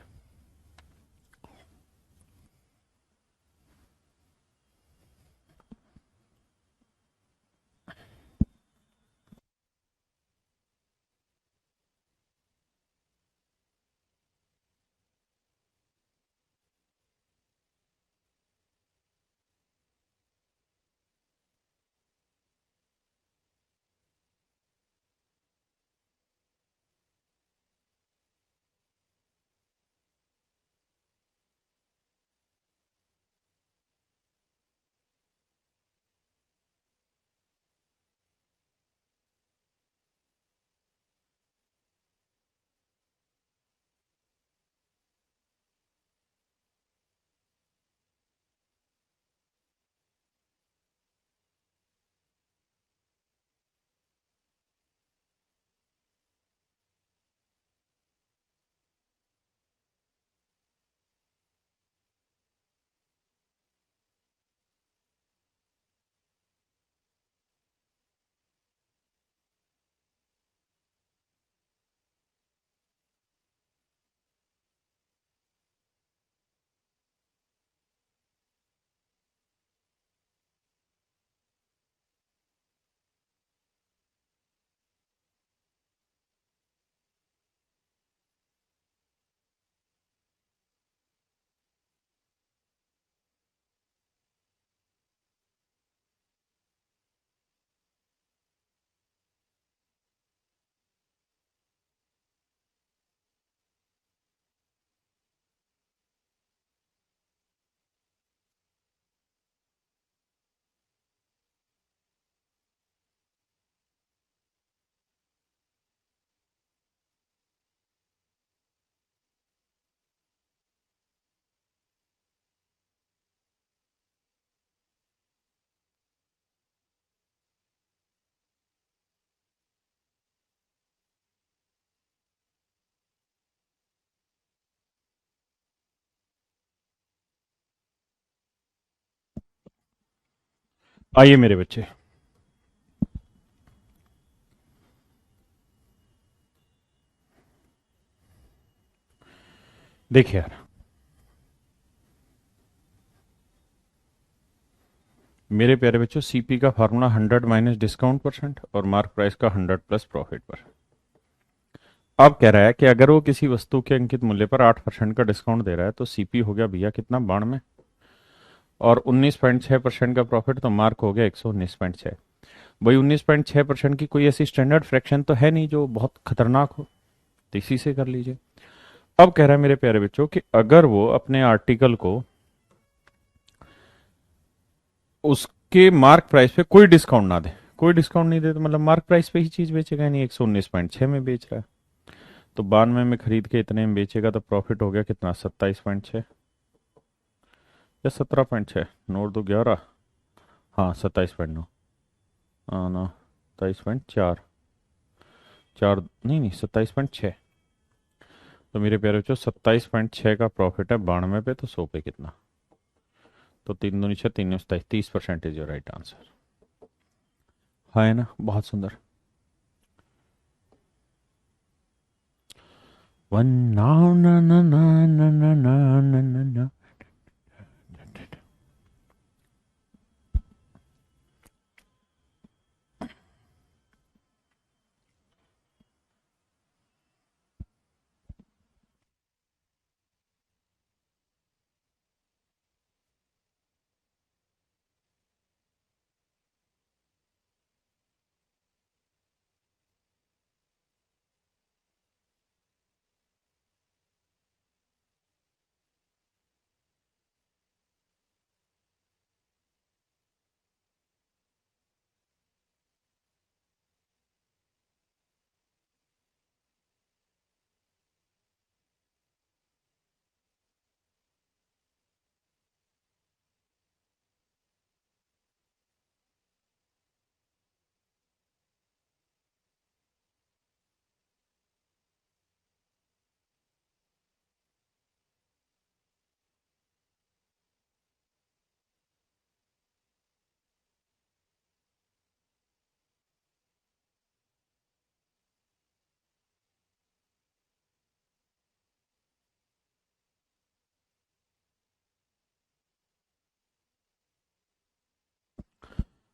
आइए मेरे बच्चे, देखिए यार, मेरे प्यारे बच्चों, सीपी का फार्मूला 100 माइनस डिस्काउंट परसेंट और मार्क प्राइस का 100 प्लस प्रॉफिट पर। अब कह रहा है कि अगर वो किसी वस्तु के अंकित मूल्य पर 8% का डिस्काउंट दे रहा है, तो सीपी हो गया भैया कितना, 92, और 19.6% का प्रॉफिट, तो मार्क हो गया 119.6। भाई 19.6% की कोई ऐसी स्टैंडर्ड फ्रैक्शन तो है नहीं जो बहुत खतरनाक हो, तो इसी से कर लीजिए। अब कह रहा है मेरे प्यारे बच्चों कि अगर वो अपने आर्टिकल को उस के मार्क प्राइस पे कोई डिस्काउंट ना दे, कोई डिस्काउंट नहीं दे तो मतलब मार्क प्राइस पे ही चीज बेचेगा, नहीं 119.6 में बेच रहा है, तो 92 में खरीद के इतने में बेचेगा तो प्रॉफिट हो गया कितना, 27.6 या 17.6, नोट दो 11, हाँ 27.9, हाँ ना 27.4, चार नहीं नहीं 27.6। तो मेरे प्यारे बच्चों 27.6 का प्रॉफिट है 92 पे, तो 100 पे कितना, तो 3 दूनी 6, 3 27, 30% इज योर राइट आंसर। हाँ है ना, बहुत सुंदर। वन नाउ ना ना ना ना ना ना ना ना ना।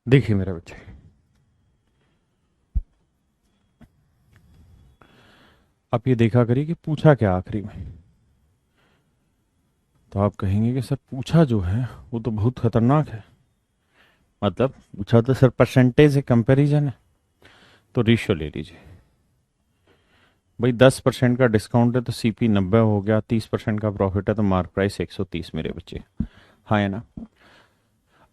देखिए मेरे बच्चे, आप ये देखा करिए कि पूछा क्या आखिरी में, तो आप कहेंगे कि सर पूछा जो है वो तो बहुत खतरनाक है, मतलब पूछा तो सर परसेंटेज है, कंपैरिजन है, तो रेशियो ले लीजिए भाई। 10% का डिस्काउंट है तो सीपी 90 हो गया, 30% का प्रॉफिट है तो मार्क प्राइस 130 मेरे बच्चे, हाँ है ना।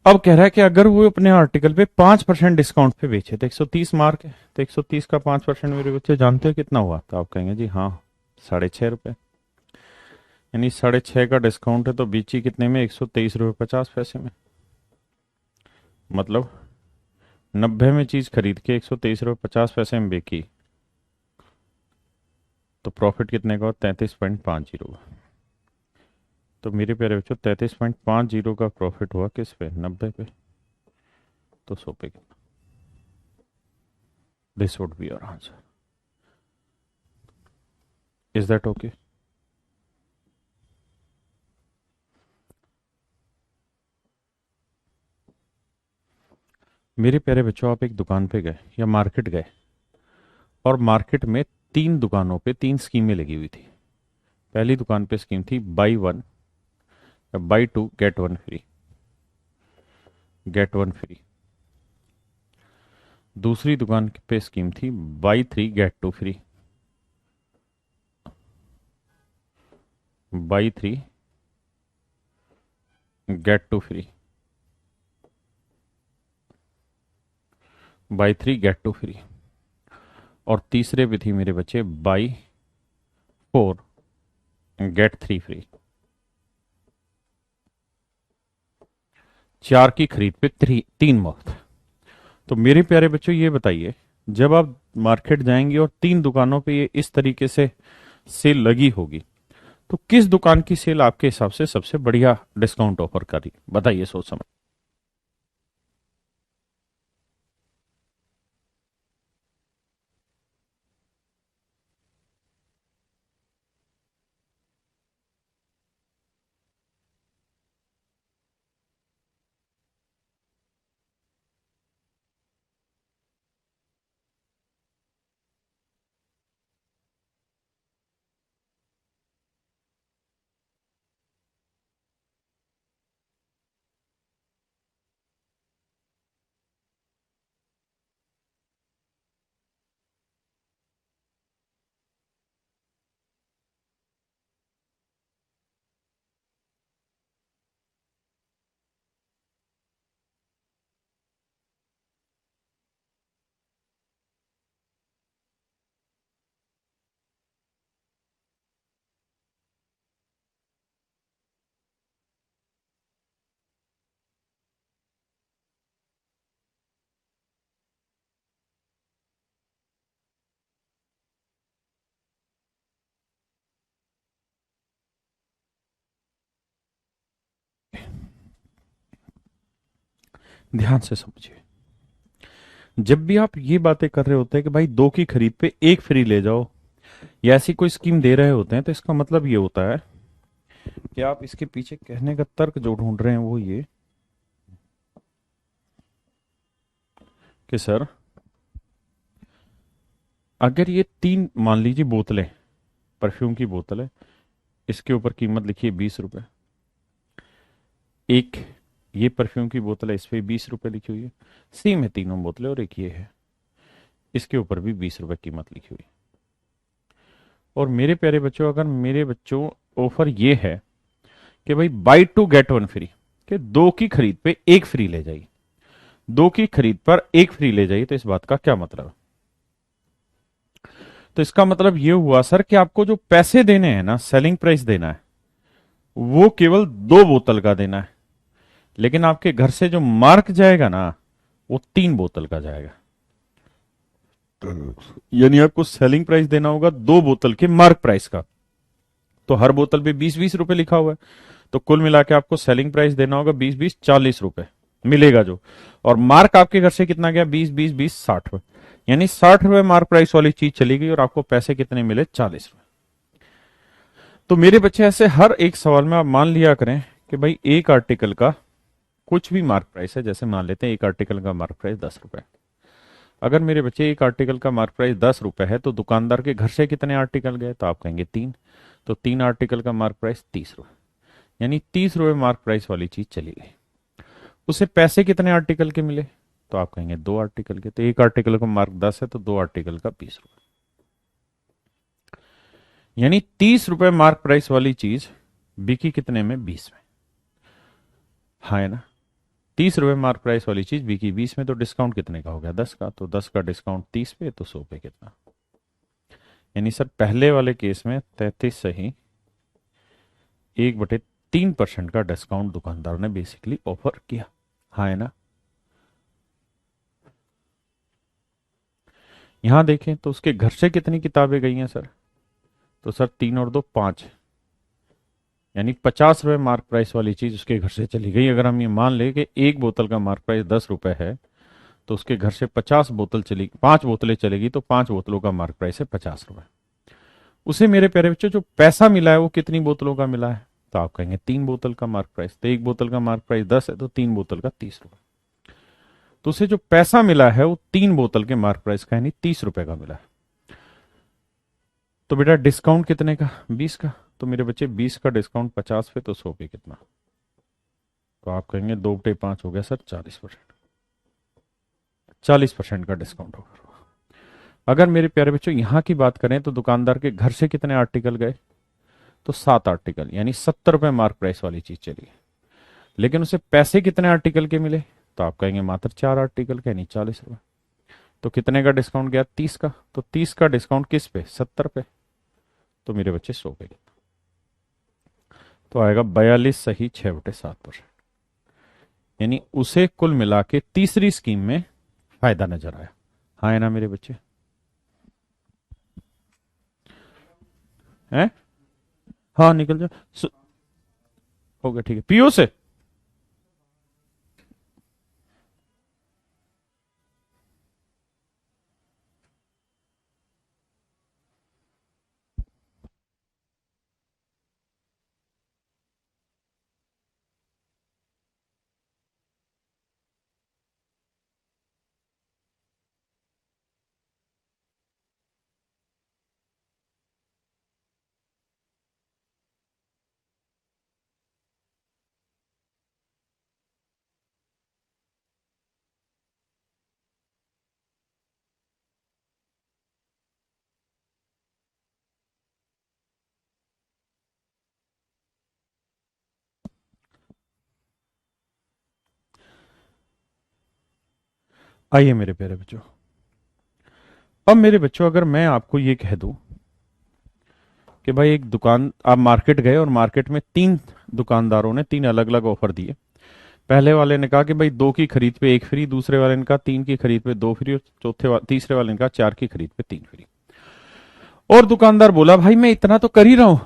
अब कह रहा है कि अगर वो अपने आर्टिकल पे 5% डिस्काउंट पे बेचे तो 130 मार्क है, तो 130 का 5% मेरे बच्चे जानते हो कितना हुआ, तो आप कहेंगे जी हाँ, 6.5 रुपये, यानी 6.5 का डिस्काउंट है तो बेची कितने में, 123 रुपये 50 पैसे में, मतलब 90 में चीज खरीद के 123 रुपये 50 पैसे में बेची, तो प्रॉफिट कितने का, 33.50 का। तो मेरे प्यारे बच्चों 33.50 का प्रॉफिट हुआ किस पे, 90 पे, तो 100 पे कितना, this would be your answer. Is that okay? मेरे प्यारे बच्चों, आप एक दुकान पे गए या मार्केट गए, और मार्केट में 3 दुकानों पे 3 स्कीमें लगी हुई थी। पहली दुकान पे स्कीम थी buy one, buy two get one free, get one free. दूसरी दुकान पे स्कीम थी buy three get two free, buy three get two free, buy three get two free. और तीसरे पे थी मेरे बच्चे buy four get three free. 4 की खरीद पे 3 मुफ्त। तो मेरे प्यारे बच्चों ये बताइए, जब आप मार्केट जाएंगे और 3 दुकानों पे ये इस तरीके से सेल लगी होगी, तो किस दुकान की सेल आपके हिसाब से सबसे बढ़िया डिस्काउंट ऑफर करी, बताइए सोच समझ। ध्यान से समझिए, जब भी आप ये बातें कर रहे होते हैं कि भाई दो की खरीद पे एक फ्री ले जाओ या ऐसी कोई स्कीम दे रहे होते हैं, तो इसका मतलब ये होता है कि आप इसके पीछे कहने का तर्क जो ढूंढ रहे हैं वो ये कि सर अगर ये तीन मान लीजिए बोतलें, परफ्यूम की बोतल है, इसके ऊपर कीमत लिखी है 20 रुपए, एक ये परफ्यूम की बोतल है, इस पे 20 रुपए लिखी हुई है, सेम है तीनों बोतलें, और एक ये है, इसके ऊपर भी 20 रुपए कीमत लिखी हुई है। और मेरे प्यारे बच्चों, अगर मेरे बच्चों ऑफर ये है कि भाई buy two get one free, कि दो की खरीद पे एक फ्री ले जाइए, दो की खरीद पर एक फ्री ले जाइए, तो इस बात का क्या मतलब है? तो इसका मतलब ये हुआ सर कि आपको जो पैसे देने हैं ना, सेलिंग प्राइस देना है, वो केवल दो बोतल का देना है, लेकिन आपके घर से जो मार्क जाएगा ना, वो तीन बोतल का जाएगा। यानी आपको सेलिंग प्राइस देना होगा दो बोतल के मार्क प्राइस का। तो हर बोतल पे 20-20 रुपए लिखा हुआ है, तो कुल मिला के आपको सेलिंग प्राइस देना होगा 20-20 40 रुपए मिलेगा जो। और मार्क आपके घर से कितना गया? 20-20-20 60 रुपए, यानी 60 रुपए मार्क प्राइस वाली चीज चली गई और आपको पैसे कितने मिले? 40 रुपए। तो मेरे बच्चे ऐसे हर एक सवाल में आप मान लिया करें कि भाई एक आर्टिकल का कुछ भी मार्क प्राइस है, जैसे मान लेते हैं एक आर्टिकल का मार्क प्राइस 10 रुपए। अगर मेरे बच्चे एक आर्टिकल का मार्क प्राइस 10 रुपए है, तो दुकानदार के घर से कितने आर्टिकल गए? तो आप कहेंगे तीन, तो तीन आर्टिकल का मार्क प्राइस 30 रुपए, यानी 30 रुपए मार्क प्राइस वाली चीज चली गई। उसे पैसे कितने आर्टिकल के मिले? तो आप कहेंगे दो आर्टिकल के, तो एक आर्टिकल का मार्क 10 है, तो दो आर्टिकल का 20 रुपए, यानी 30 रुपए मार्क प्राइस वाली चीज बिकी कितने में? 20 में। हाँ है ना? 30 रुपए मार्क प्राइस वाली चीज बिकी 20 में, तो डिस्काउंट कितने का हो गया? 10 का, तो 10 का डिस्काउंट 30 पे, तो 100 पे कितना? यानी सर पहले वाले केस में 33 सही 1/3% का डिस्काउंट दुकानदार ने बेसिकली ऑफर किया। हाँ है ना? यहां देखें तो उसके घर से कितनी किताबें गई हैं सर? तो सर 3 और 2 5, यानी 50 रुपए मार्क प्राइस वाली चीज उसके घर से चली गई। अगर हम ये मान ले कि एक बोतल का मार्क प्राइस 10 रुपए है, तो उसके घर से 50 बोतल चली, 5 बोतलें चलेगी, तो 5 बोतलों का मार्क प्राइस है 50 रुपए। उसे मेरे प्यारे बच्चों जो पैसा मिला है वो कितनी बोतलों का मिला है? तो आप कहेंगे तीन बोतल का मार्क प्राइस, तो एक बोतल का मार्क प्राइस 10 है, तो तीन बोतल का 30 रुपए। तो उसे जो पैसा मिला है वो तीन बोतल के मार्क प्राइस का, यानी 30 रुपए का मिला है। तो बेटा डिस्काउंट कितने का? 20 का। तो मेरे बच्चे 20 का डिस्काउंट 50 पे, तो 100 पे कितना? तो आप कहेंगे 2/5 हो गया सर 40%। 40% का डिस्काउंट होगा। अगर मेरे प्यारे बच्चों यहां की बात करें तो दुकानदार के घर से कितने आर्टिकल गए? तो 7 आर्टिकल, यानी 70 रुपए मार्क प्राइस वाली चीज चली। लेकिन उसे पैसे कितने आर्टिकल के मिले? तो आप कहेंगे मात्र 4 आर्टिकल के, यानी 40 रुपए। तो कितने का डिस्काउंट गया? 30 का। तो 30 का डिस्काउंट किस पे? 70 पे। तो मेरे बच्चे 100 पे। तो आएगा 42 सही 6/7%, यानी उसे कुल मिला के तीसरी स्कीम में फायदा नजर आया। हाँ है ना मेरे बच्चे? हैं? हाँ निकल जाओ। हो गया, ठीक है, पीओ से। आइए मेरे प्यारे बच्चों, अब मेरे बच्चों अगर मैं आपको ये कह दूं कि भाई एक दुकान, आप मार्केट गए और मार्केट में तीन दुकानदारों ने तीन अलग अलग ऑफर दिए। पहले वाले ने कहा कि भाई दो की खरीद पे एक फ्री, दूसरे वाले ने कहा तीन की खरीद पे दो फ्री, और तीसरे वाले ने कहा चार की खरीद पे तीन फ्री। और दुकानदार बोला भाई मैं इतना तो कर ही रहा हूं,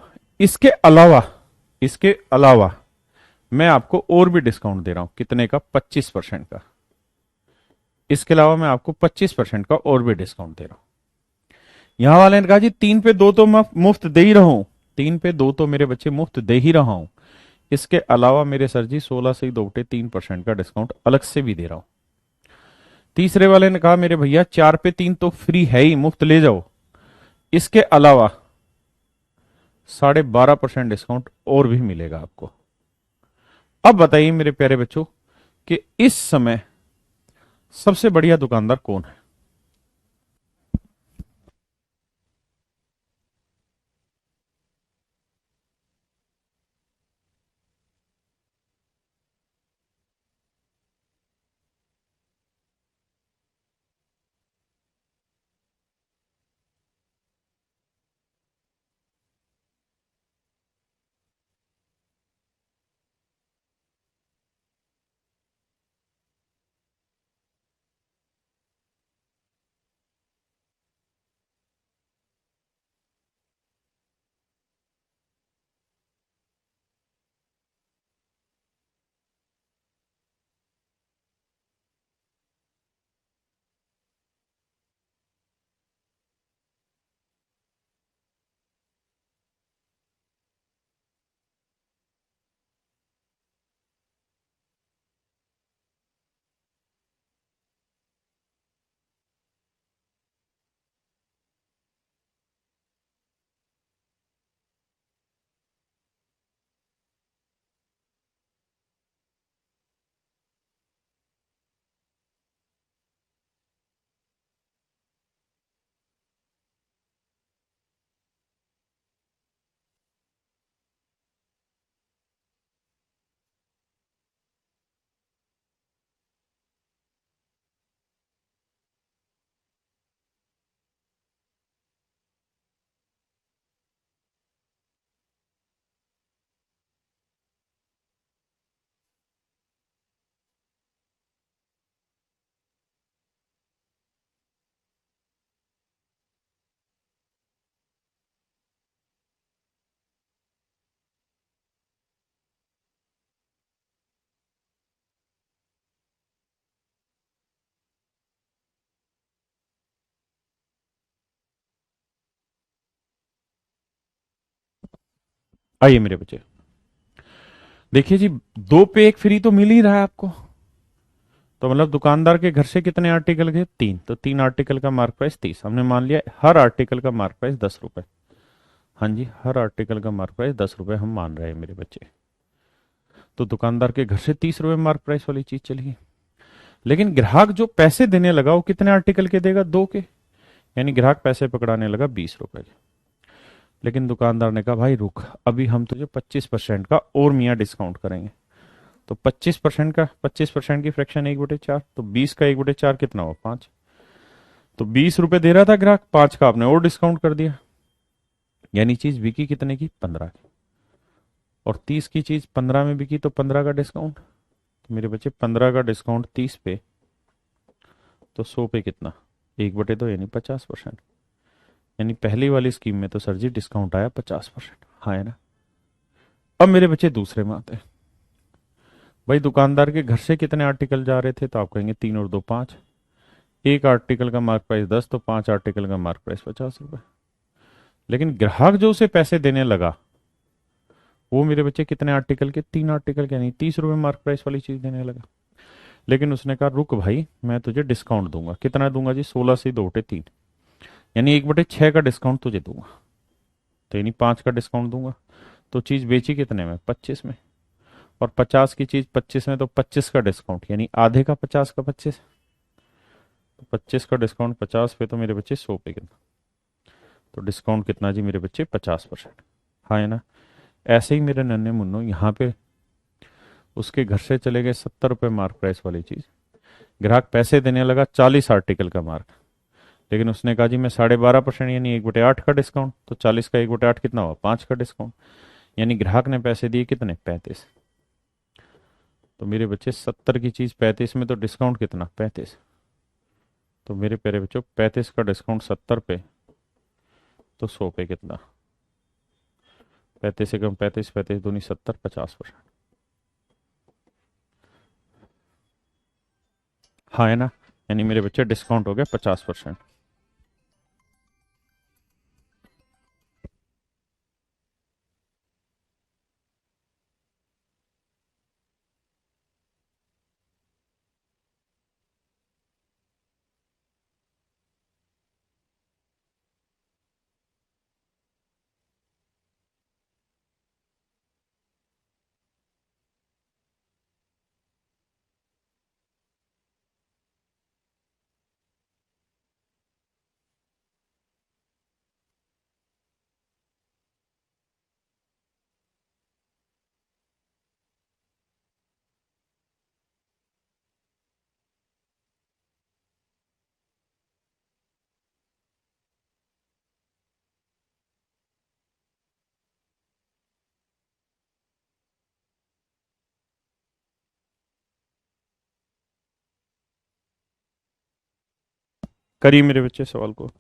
इसके अलावा मैं आपको और भी डिस्काउंट दे रहा हूं। कितने का? 25% का। इसके अलावा मैं आपको 25% का और भी डिस्काउंट दे रहा हूं। यहां वाले ने कहा जी 3 पे 2 तो मैं मुफ्त दे ही रहा हूं, 3 पे 2 तो मेरे बच्चे मुफ्त दे ही रहा हूं, इसके अलावा मेरे सर जी 16 से 2/3% का डिस्काउंट अलग से भी दे रहा हूं। तीसरे वाले ने कहा मेरे भैया 4 पे 3 तो फ्री है ही, मुफ्त ले जाओ, इसके अलावा 12.5% डिस्काउंट और भी मिलेगा आपको। अब बताइए मेरे प्यारे बच्चों कि इस समय सबसे बढ़िया दुकानदार कौन है? आइए मेरे बच्चे, देखिए जी 2 पे 1 फ्री तो मिल ही रहा है आपको। तो मतलब दुकानदार के घर से कितने आर्टिकल गए? 3, तो 3 आर्टिकल का मार्क प्राइस 30। हमने मान लिया हर आर्टिकल का मार्क प्राइस 10 रुपए। हाँ जी, हर आर्टिकल का मार्क प्राइस 10 रुपए हम मान रहे हैं मेरे बच्चे। तो दुकानदार के घर से 30 रुपए मार्क प्राइस वाली चीज चली। लेकिन ग्राहक जो पैसे देने लगा वो कितने आर्टिकल के देगा? 2 के। यानी ग्राहक पैसे पकड़ाने लगा 20 रुपए के। लेकिन दुकानदार ने कहा भाई रुक, अभी हम तुझे 25% का और मियाँ डिस्काउंट करेंगे। तो 25% का, 25% की फ्रैक्शन 1/4, तो 20 का 1/4 कितना हुआ? 5। तो 20 रुपए दे रहा था ग्राहक, 5 का आपने और डिस्काउंट कर दिया, यानी चीज बिकी कितने की? 15 की। और 30 की चीज 15 में बिकी तो 15 का डिस्काउंट। तो मेरे बच्चे 15 का डिस्काउंट 30 पे, तो 100 पे कितना? 1/2 यानी 50%। यानी पहली वाली स्कीम में तो सर जी डिस्काउंट आया 50%। हाँ है ना? अब मेरे बच्चे दूसरे में आते हैं। भाई दुकानदार के घर से कितने आर्टिकल जा रहे थे? तो आप कहेंगे 3 और 2 5। एक आर्टिकल का मार्क प्राइस 10, तो 5 आर्टिकल का मार्क प्राइस 50 रुपए। लेकिन ग्राहक जो उसे पैसे देने लगा वो मेरे बच्चे कितने आर्टिकल के? 3 आर्टिकल के, नहीं 30 रुपए मार्क प्राइस वाली चीज देने लगा। लेकिन उसने कहा रुक भाई, मैं तुझे डिस्काउंट दूंगा। कितना दूंगा जी? 16 से 2/3, यानी 1/6 का डिस्काउंट तुझे दूंगा। तो यानी 5 का डिस्काउंट दूंगा। तो चीज बेची कितने में? 25 में। और 50 की चीज 25 में, तो 25 का डिस्काउंट, यानी आधे का 50 का 25। तो 25 का डिस्काउंट 50 पे, तो मेरे बच्चे 100 पे कितना? तो डिस्काउंट कितना जी मेरे बच्चे? 50%। हाँ है ना? ऐसे ही मेरे नन्हे मुन्नो यहाँ पे उसके घर से चले गए 70 रुपए मार्क प्राइस वाली चीज। ग्राहक पैसे देने लगा 40 आर्टिकल का मार्क। लेकिन उसने कहा जी मैं 12.5% यानी 1/8 का डिस्काउंट। तो 40 का 1/8 कितना हुआ? 5 का डिस्काउंट। यानी ग्राहक ने पैसे दिए कितने? 35। तो मेरे बच्चे 70 की चीज 35 में, तो डिस्काउंट कितना? 35। तो मेरे प्यारे बच्चों 35 का डिस्काउंट 70 पे, तो 100 पे कितना? 35 से कम 35, 35 दूनी 70, 50%। हाँ है ना? यानी मेरे बच्चे डिस्काउंट हो गया 50%। करिए मेरे बच्चे सवाल को।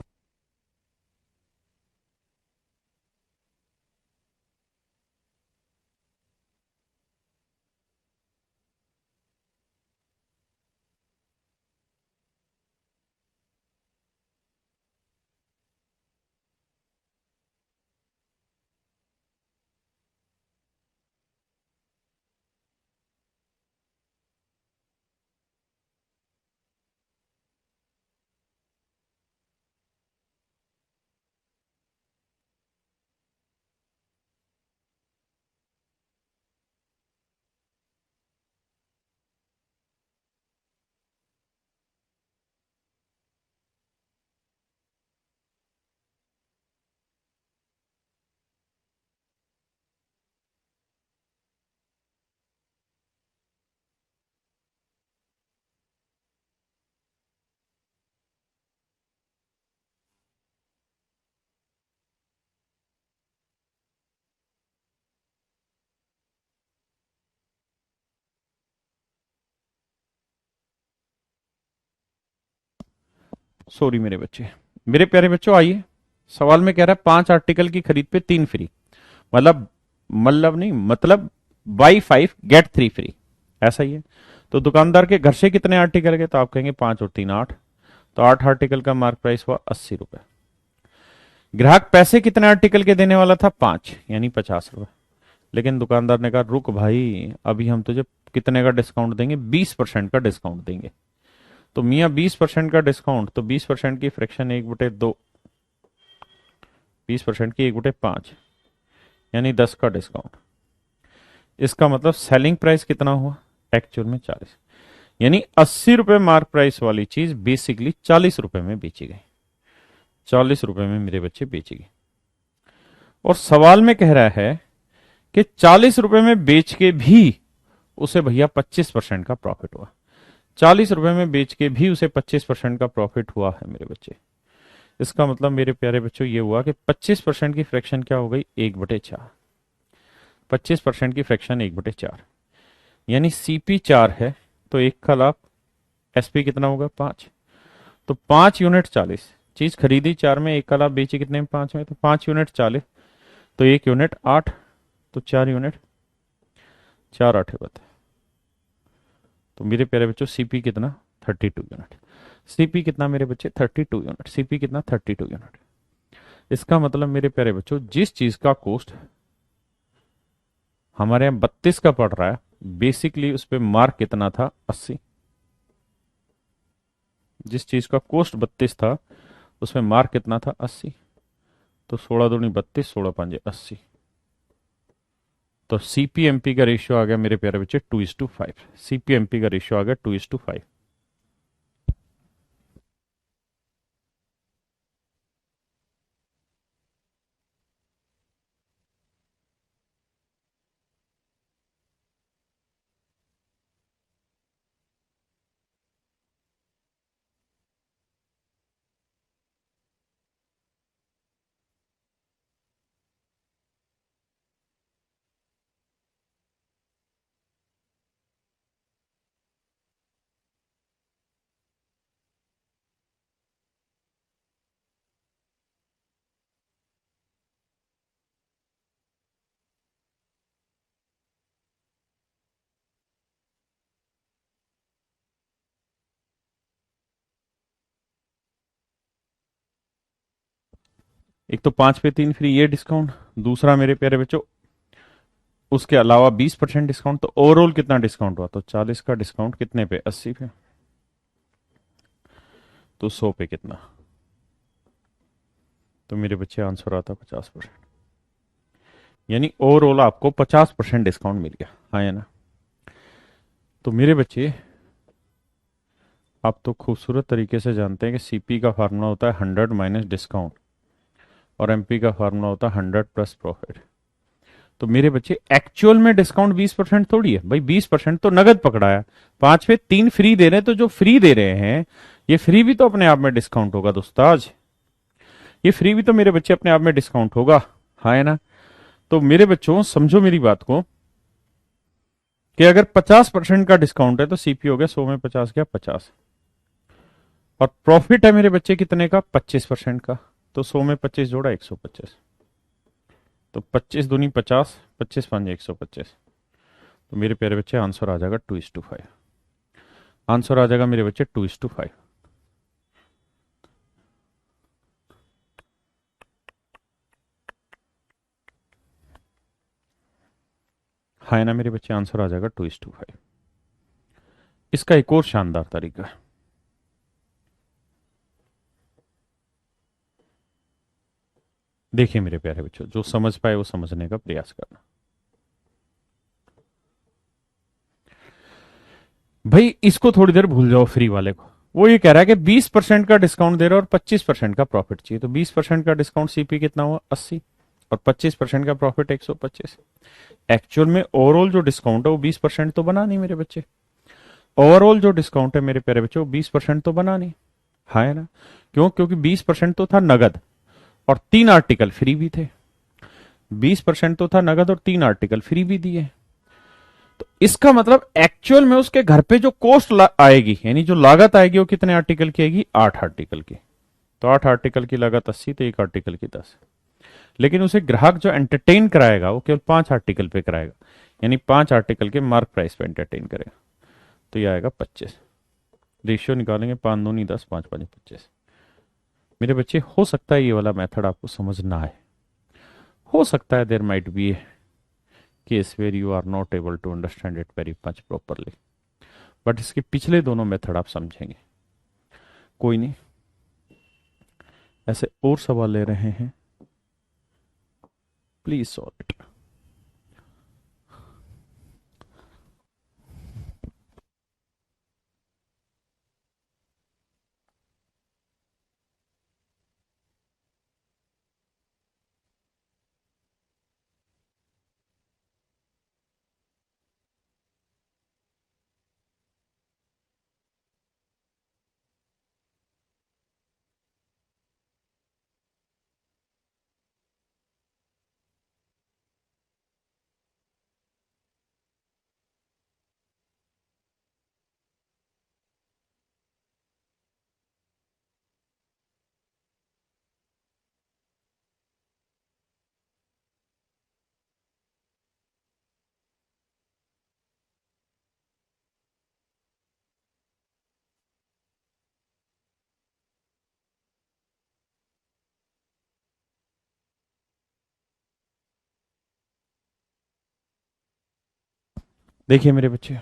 सॉरी मेरे बच्चे। मेरे प्यारे बच्चों आइए, सवाल में कह रहा है 5 आर्टिकल की खरीद पे 3 फ्री। मतलब मतलब नहीं, मतलब बाई 5 गेट 3 फ्री, ऐसा ही है। तो दुकानदार के घर से कितने आर्टिकल के, तो आप कहेंगे 5 और 3 8। तो 8 आर्टिकल का मार्क प्राइस हुआ 80 रुपए। ग्राहक पैसे कितने आर्टिकल के देने वाला था, 5 यानी 50 रुपए। लेकिन दुकानदार ने कहा रुक भाई, अभी हम तुझे कितने का डिस्काउंट देंगे, 20% का डिस्काउंट देंगे। तो मियाँ 20% का डिस्काउंट, तो 20% की फ्रैक्शन 1/2, 20% की 1/5, यानी 10 का डिस्काउंट। इसका मतलब सेलिंग प्राइस कितना हुआ, एक्चुअल में 40। यानी 80 रुपए मार्क प्राइस वाली चीज बेसिकली 40 रुपए में बेची गई। 40 रुपए में मेरे बच्चे बेची गई। और सवाल में कह रहा है कि 40 रुपए में बेच के भी उसे भैया 25% का प्रॉफिट हुआ। 40 रुपए में बेच के भी उसे 25% का प्रॉफिट हुआ है मेरे बच्चे। इसका मतलब मेरे प्यारे बच्चों ये हुआ कि 25% की फ्रैक्शन क्या हो गई, 1/4। 25% की फ्रैक्शन 1/4, यानी सीपी 4 है, तो 1 का लाभ। एसपी कितना होगा, 5। तो 5 यूनिट 40, चीज खरीदी 4 में, 1 का लाभ बेची कितने में, 5 में, तो 5 यूनिट 40, तो 1 यूनिट 8, तो 4 यूनिट, 4 8 बता। तो मेरे प्यारे बच्चों सीपी कितना, 32 यूनिट। सीपी कितना मेरे बच्चे, 32 यूनिट। सीपी कितना, 32 यूनिट। इसका मतलब मेरे प्यारे बच्चों, जिस चीज का कॉस्ट हमारे यहाँ 32 का पड़ रहा है, बेसिकली उस पर मार्क कितना था, 80। जिस चीज का कॉस्ट 32 था, उसमें मार्क कितना था, 80। तो 16 दूनी 32, 16 5 80। तो सीपीएमपी का रेशियो आ गया मेरे प्यारे बच्चे 2:5। सीपीएमपी का रेशियो आ गया 2:5। एक तो 5 पे 3 फ्री ये डिस्काउंट, दूसरा मेरे प्यारे बच्चों उसके अलावा 20% डिस्काउंट, तो ओवरऑल कितना डिस्काउंट हुआ? तो 40 का डिस्काउंट कितने पे? 80 पे। तो 100 पे कितना? तो मेरे बच्चे आंसर आता 50%। यानी ओवरऑल आपको 50% डिस्काउंट मिल गया, हाँ या ना? तो मेरे बच्चे आप तो खूबसूरत तरीके से जानते हैं कि सीपी का फार्मूला होता है 100 माइनस डिस्काउंट, और एमपी का फार्मूला होता है 100 प्लस प्रॉफिट। तो मेरे बच्चे एक्चुअल में डिस्काउंट 20% थोड़ी है भाई, 20% तो नगद पकड़ा है। 5 पे 3 फ्री दे रहे हैं, तो जो फ्री दे रहे हैं ये फ्री भी तो अपने आप में डिस्काउंट होगा दोस्ताज, ये फ्री भी तो मेरे बच्चे अपने आप में डिस्काउंट होगा, हाँ है ना? तो मेरे बच्चों समझो मेरी बात को कि अगर 50% का डिस्काउंट है तो सीपी हो गया 100 में 50 गया 50, और प्रॉफिट है मेरे बच्चे कितने का? 25% का। तो 100 में 25 जोड़ा 125, तो 25 दूनी 50, 25 5 125। तो मेरे प्यारे बच्चे आंसर आ जाएगा 2:5। आंसर आ जाएगा मेरे बच्चे 2:5। हाँ है ना मेरे बच्चे? आंसर आ जाएगा 2:5। इसका एक और शानदार तरीका है, देखिए मेरे प्यारे बच्चों, जो समझ पाए वो समझने का प्रयास करना। भाई इसको थोड़ी देर भूल जाओ, फ्री वाले को। वो ये कह रहा है कि 20% का डिस्काउंट दे रहा है और 25% का प्रॉफिट चाहिए। तो 20% का डिस्काउंट सीपी कितना हुआ? 80, और 25% का प्रॉफिट 125। एक्चुअल में ओवरऑल जो डिस्काउंट है वो 20% तो बना नहीं मेरे बच्चे। ओवरऑल जो डिस्काउंट है मेरे प्यारे बच्चे वो 20% तो बना नहीं, हाँ है ना? क्यों? क्योंकि 20% तो था नगद और 3 आर्टिकल फ्री भी थे। 20% तो था नगद और 3 आर्टिकल फ्री भी दिए। तो इसका मतलब एक्चुअल में उसके घर पे जो कॉस्ट आएगी, यानी जो लागत आएगी, वो कितने आर्टिकल की आएगी? 8 आर्टिकल की। तो 8 आर्टिकल की लागत 80, तो 1 आर्टिकल की 10। लेकिन उसे ग्राहक जो एंटरटेन कराएगा वो केवल 5 आर्टिकल पे कराएगा, यानी 5 आर्टिकल के मार्क प्राइस पे एंटरटेन करेगा। तो ये आएगा 25। रेशियो निकालेंगे, 5 दूनी 10, 5 5 25। मेरे बच्चे हो सकता है ये वाला मेथड आपको समझ ना आए, हो सकता है there might be case where you are not able to understand it very much properly, but इसके पिछले दोनों मेथड आप समझेंगे। कोई नहीं, ऐसे और सवाल ले रहे हैं, प्लीज सॉल्व इट। देखिए मेरे बच्चे,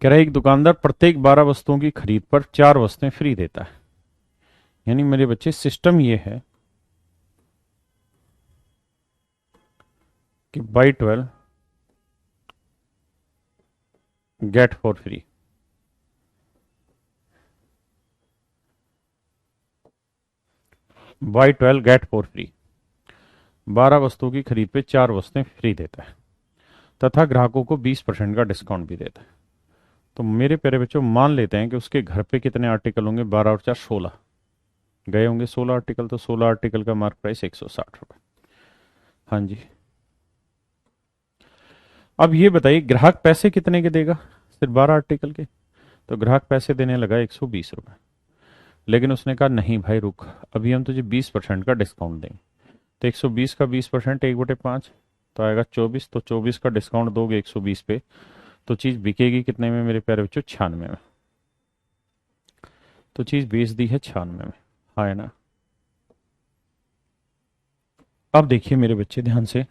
कह रहा है एक दुकानदार प्रत्येक 12 वस्तुओं की खरीद पर 4 वस्तुएं फ्री देता है। यानी मेरे बच्चे सिस्टम ये है कि by 12 get for free. By 12 get for free, 12 वस्तुओं की खरीद पे 4 वस्तुएं फ्री देता है, तथा ग्राहकों को 20% का डिस्काउंट भी देता है। तो मेरे प्यारे बच्चों मान लेते हैं कि उसके घर पे कितने आर्टिकल होंगे? 12 और 4 16 गए होंगे, 16 आर्टिकल। तो 16 आर्टिकल का मार्क प्राइस 160 रुपए। हाँ जी। अब ये बताइए ग्राहक पैसे कितने के देगा? सिर्फ 12 आर्टिकल के। तो ग्राहक पैसे देने लगा 120 रुपए। लेकिन उसने कहा नहीं भाई रुक, अभी हम तुझे 20% का डिस्काउंट देंगे। तो 120 का 20%, 1/5 तो आएगा 24। तो 24 का डिस्काउंट दोगे 120 पे तो चीज़ बिकेगी कितने में मेरे प्यारे बच्चों? 96 में। तो चीज़ बेच दी है 96 में। हाँ है ना? अब देखिए मेरे बच्चे ध्यान से,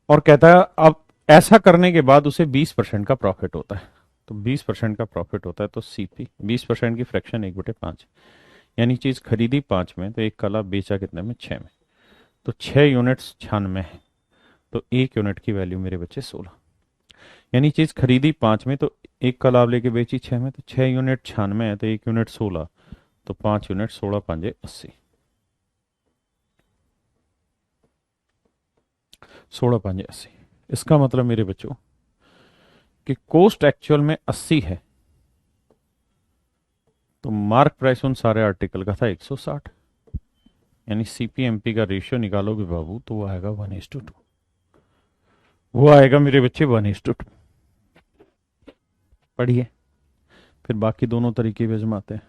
और कहता है अब ऐसा करने के बाद उसे 20% का प्रॉफिट होता है। तो 20% का प्रॉफिट होता है तो सीपी 20% की फ्रैक्शन 1/5, यानी चीज खरीदी 5 में तो एक कला बेचा कितने में? 6 में। तो 6 यूनिट्स 96 है, तो एक यूनिट की वैल्यू मेरे बच्चे 16। यानी चीज खरीदी 5 में तो एक कला आप लेके बेची 6 में, तो 6 यूनिट 96 है तो एक यूनिट 16, तो 5 यूनिट 16 5 80, 16 5 80। इसका मतलब मेरे बच्चों कि कॉस्ट एक्चुअल में 80 है, तो मार्क प्राइस उन सारे आर्टिकल का था 160। यानी सीपीएमपी का रेशियो निकालोगे बाबू तो वो आएगा 1:2। वो आएगा मेरे बच्चे 1:2। पढ़िए, फिर बाकी दोनों तरीके भी आजमाते हैं।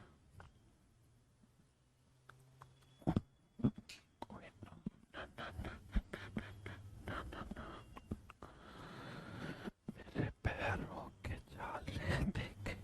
पैरों के जाले देख।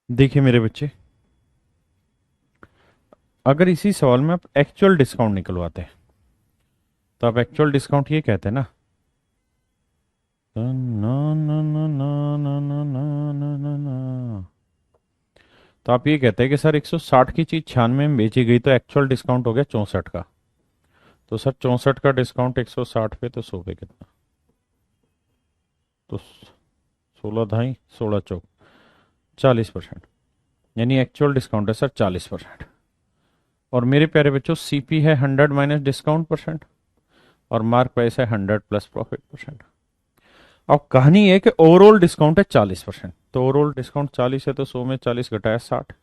देखिए मेरे बच्चे, अगर इसी सवाल में आप एक्चुअल डिस्काउंट निकलवाते हैं तो आप एक्चुअल डिस्काउंट ये कहते हैं ना, ना ना ना ना ना ना ना ना ना ना, तो आप ये कहते हैं कि सर 160 की चीज 96 में बेची गई तो एक्चुअल डिस्काउंट हो गया 64 का। तो सर 64 का डिस्काउंट 160 पे तो 100 पे कितना? तो 16 ढाई 16 चौक 40%। यानी एक्चुअल डिस्काउंट है सर 40%। और मेरे प्यारे बच्चों सीपी है 100 माइनस डिस्काउंट परसेंट, और मार्क प्राइस है 100 प्लस प्रॉफिट परसेंट। अब कहानी है कि ओवरऑल डिस्काउंट है 40%, तो ओवरऑल डिस्काउंट 40 है तो 100 में 40 घटाया 60,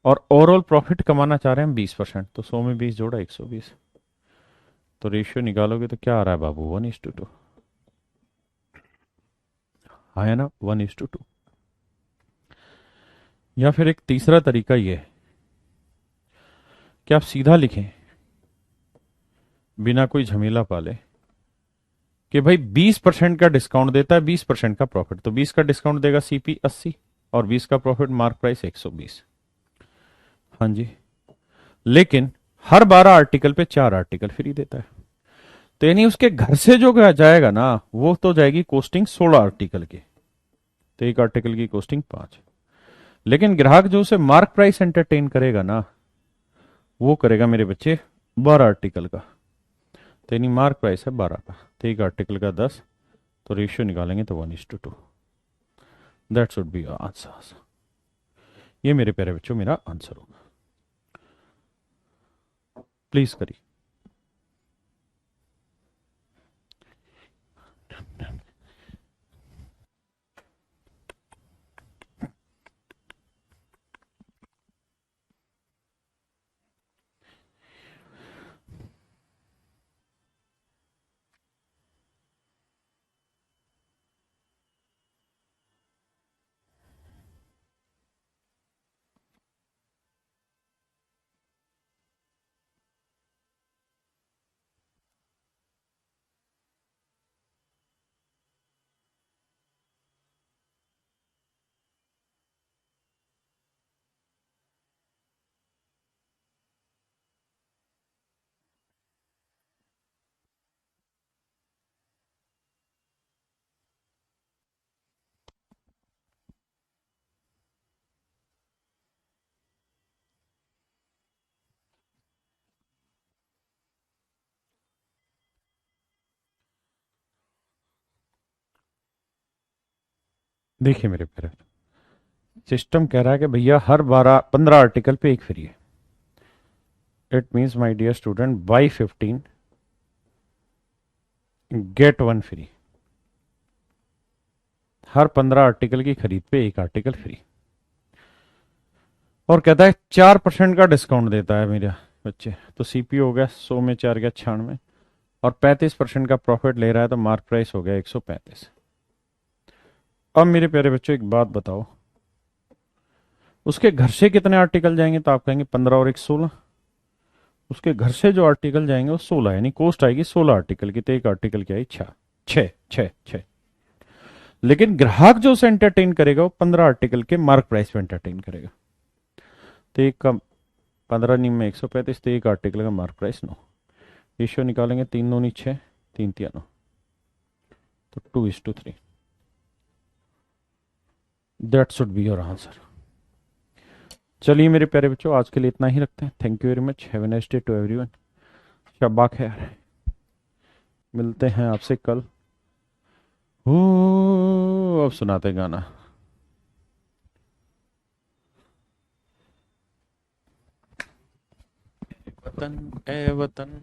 और ओवरऑल प्रॉफिट कमाना चाह रहे हैं 20%, तो 100 में 20 जोड़ा 120। तो रेशियो निकालोगे तो क्या आ रहा है बाबू? 1:2। हाँ है ना? 1:2। या फिर एक तीसरा तरीका ये है कि आप सीधा लिखें बिना कोई झमेला पाले कि भाई 20% का डिस्काउंट देता है 20% का प्रॉफिट, तो 20 का डिस्काउंट देगा सीपी 80 और 20 का प्रॉफिट मार्क प्राइस 120। हाँ जी, लेकिन हर 12 आर्टिकल पे 4 आर्टिकल फ्री देता है। तो यानी उसके घर से जो जाएगा ना वो तो जाएगी कॉस्टिंग 16 आर्टिकल की, तो एक आर्टिकल की कॉस्टिंग 5। लेकिन ग्राहक जो उसे मार्क प्राइस एंटरटेन करेगा ना वो करेगा मेरे बच्चे 12 आर्टिकल का, तो यानी मार्क प्राइस है 12 का, तो एक आर्टिकल का 10, तो रेशियो निकालेंगे तो 1:2। That should be answer. ये मेरे प्यारे बच्चों मेरा आंसर होगा। प्लीज करिए। देखिए मेरे प्यारे, सिस्टम कह रहा है कि भैया हर 12-15 आर्टिकल पे एक फ्री है। It means my dear student, buy 15 get one free. हर 15 आर्टिकल की खरीद पे एक आर्टिकल फ्री। और कहता है 4% का डिस्काउंट देता है मेरा बच्चे। तो सीपी हो गया 100 में 4 गया 96, और 35% का प्रॉफिट ले रहा है, तो मार्क प्राइस हो गया 135। अब मेरे प्यारे बच्चों एक बात बताओ, उसके घर से कितने आर्टिकल जाएंगे? तो आप कहेंगे 15 और 1 16। उसके घर से जो आर्टिकल जाएंगे वो 16, यानी कॉस्ट आएगी 16 आर्टिकल की, तो एक आर्टिकल की आई 6 6 6 6। लेकिन ग्राहक जो उसे एंटरटेन करेगा वो 15 आर्टिकल के मार्क प्राइस पे एंटरटेन करेगा। तो एक का 15 नीम में 135, तो एक आर्टिकल का मार्क प्राइस 9। रेशियो निकालेंगे, 3 9 नी 6, 3 3 9, तो 2:3। That should be your answer. चलिए मेरे प्यारे बच्चों, आज के लिए इतना ही रखते हैं। Thank you very much. Have a nice day to everyone. शब्बा खैर। मिलते हैं आपसे कल। हो, अब सुनाते गाना। वतन ए वतन।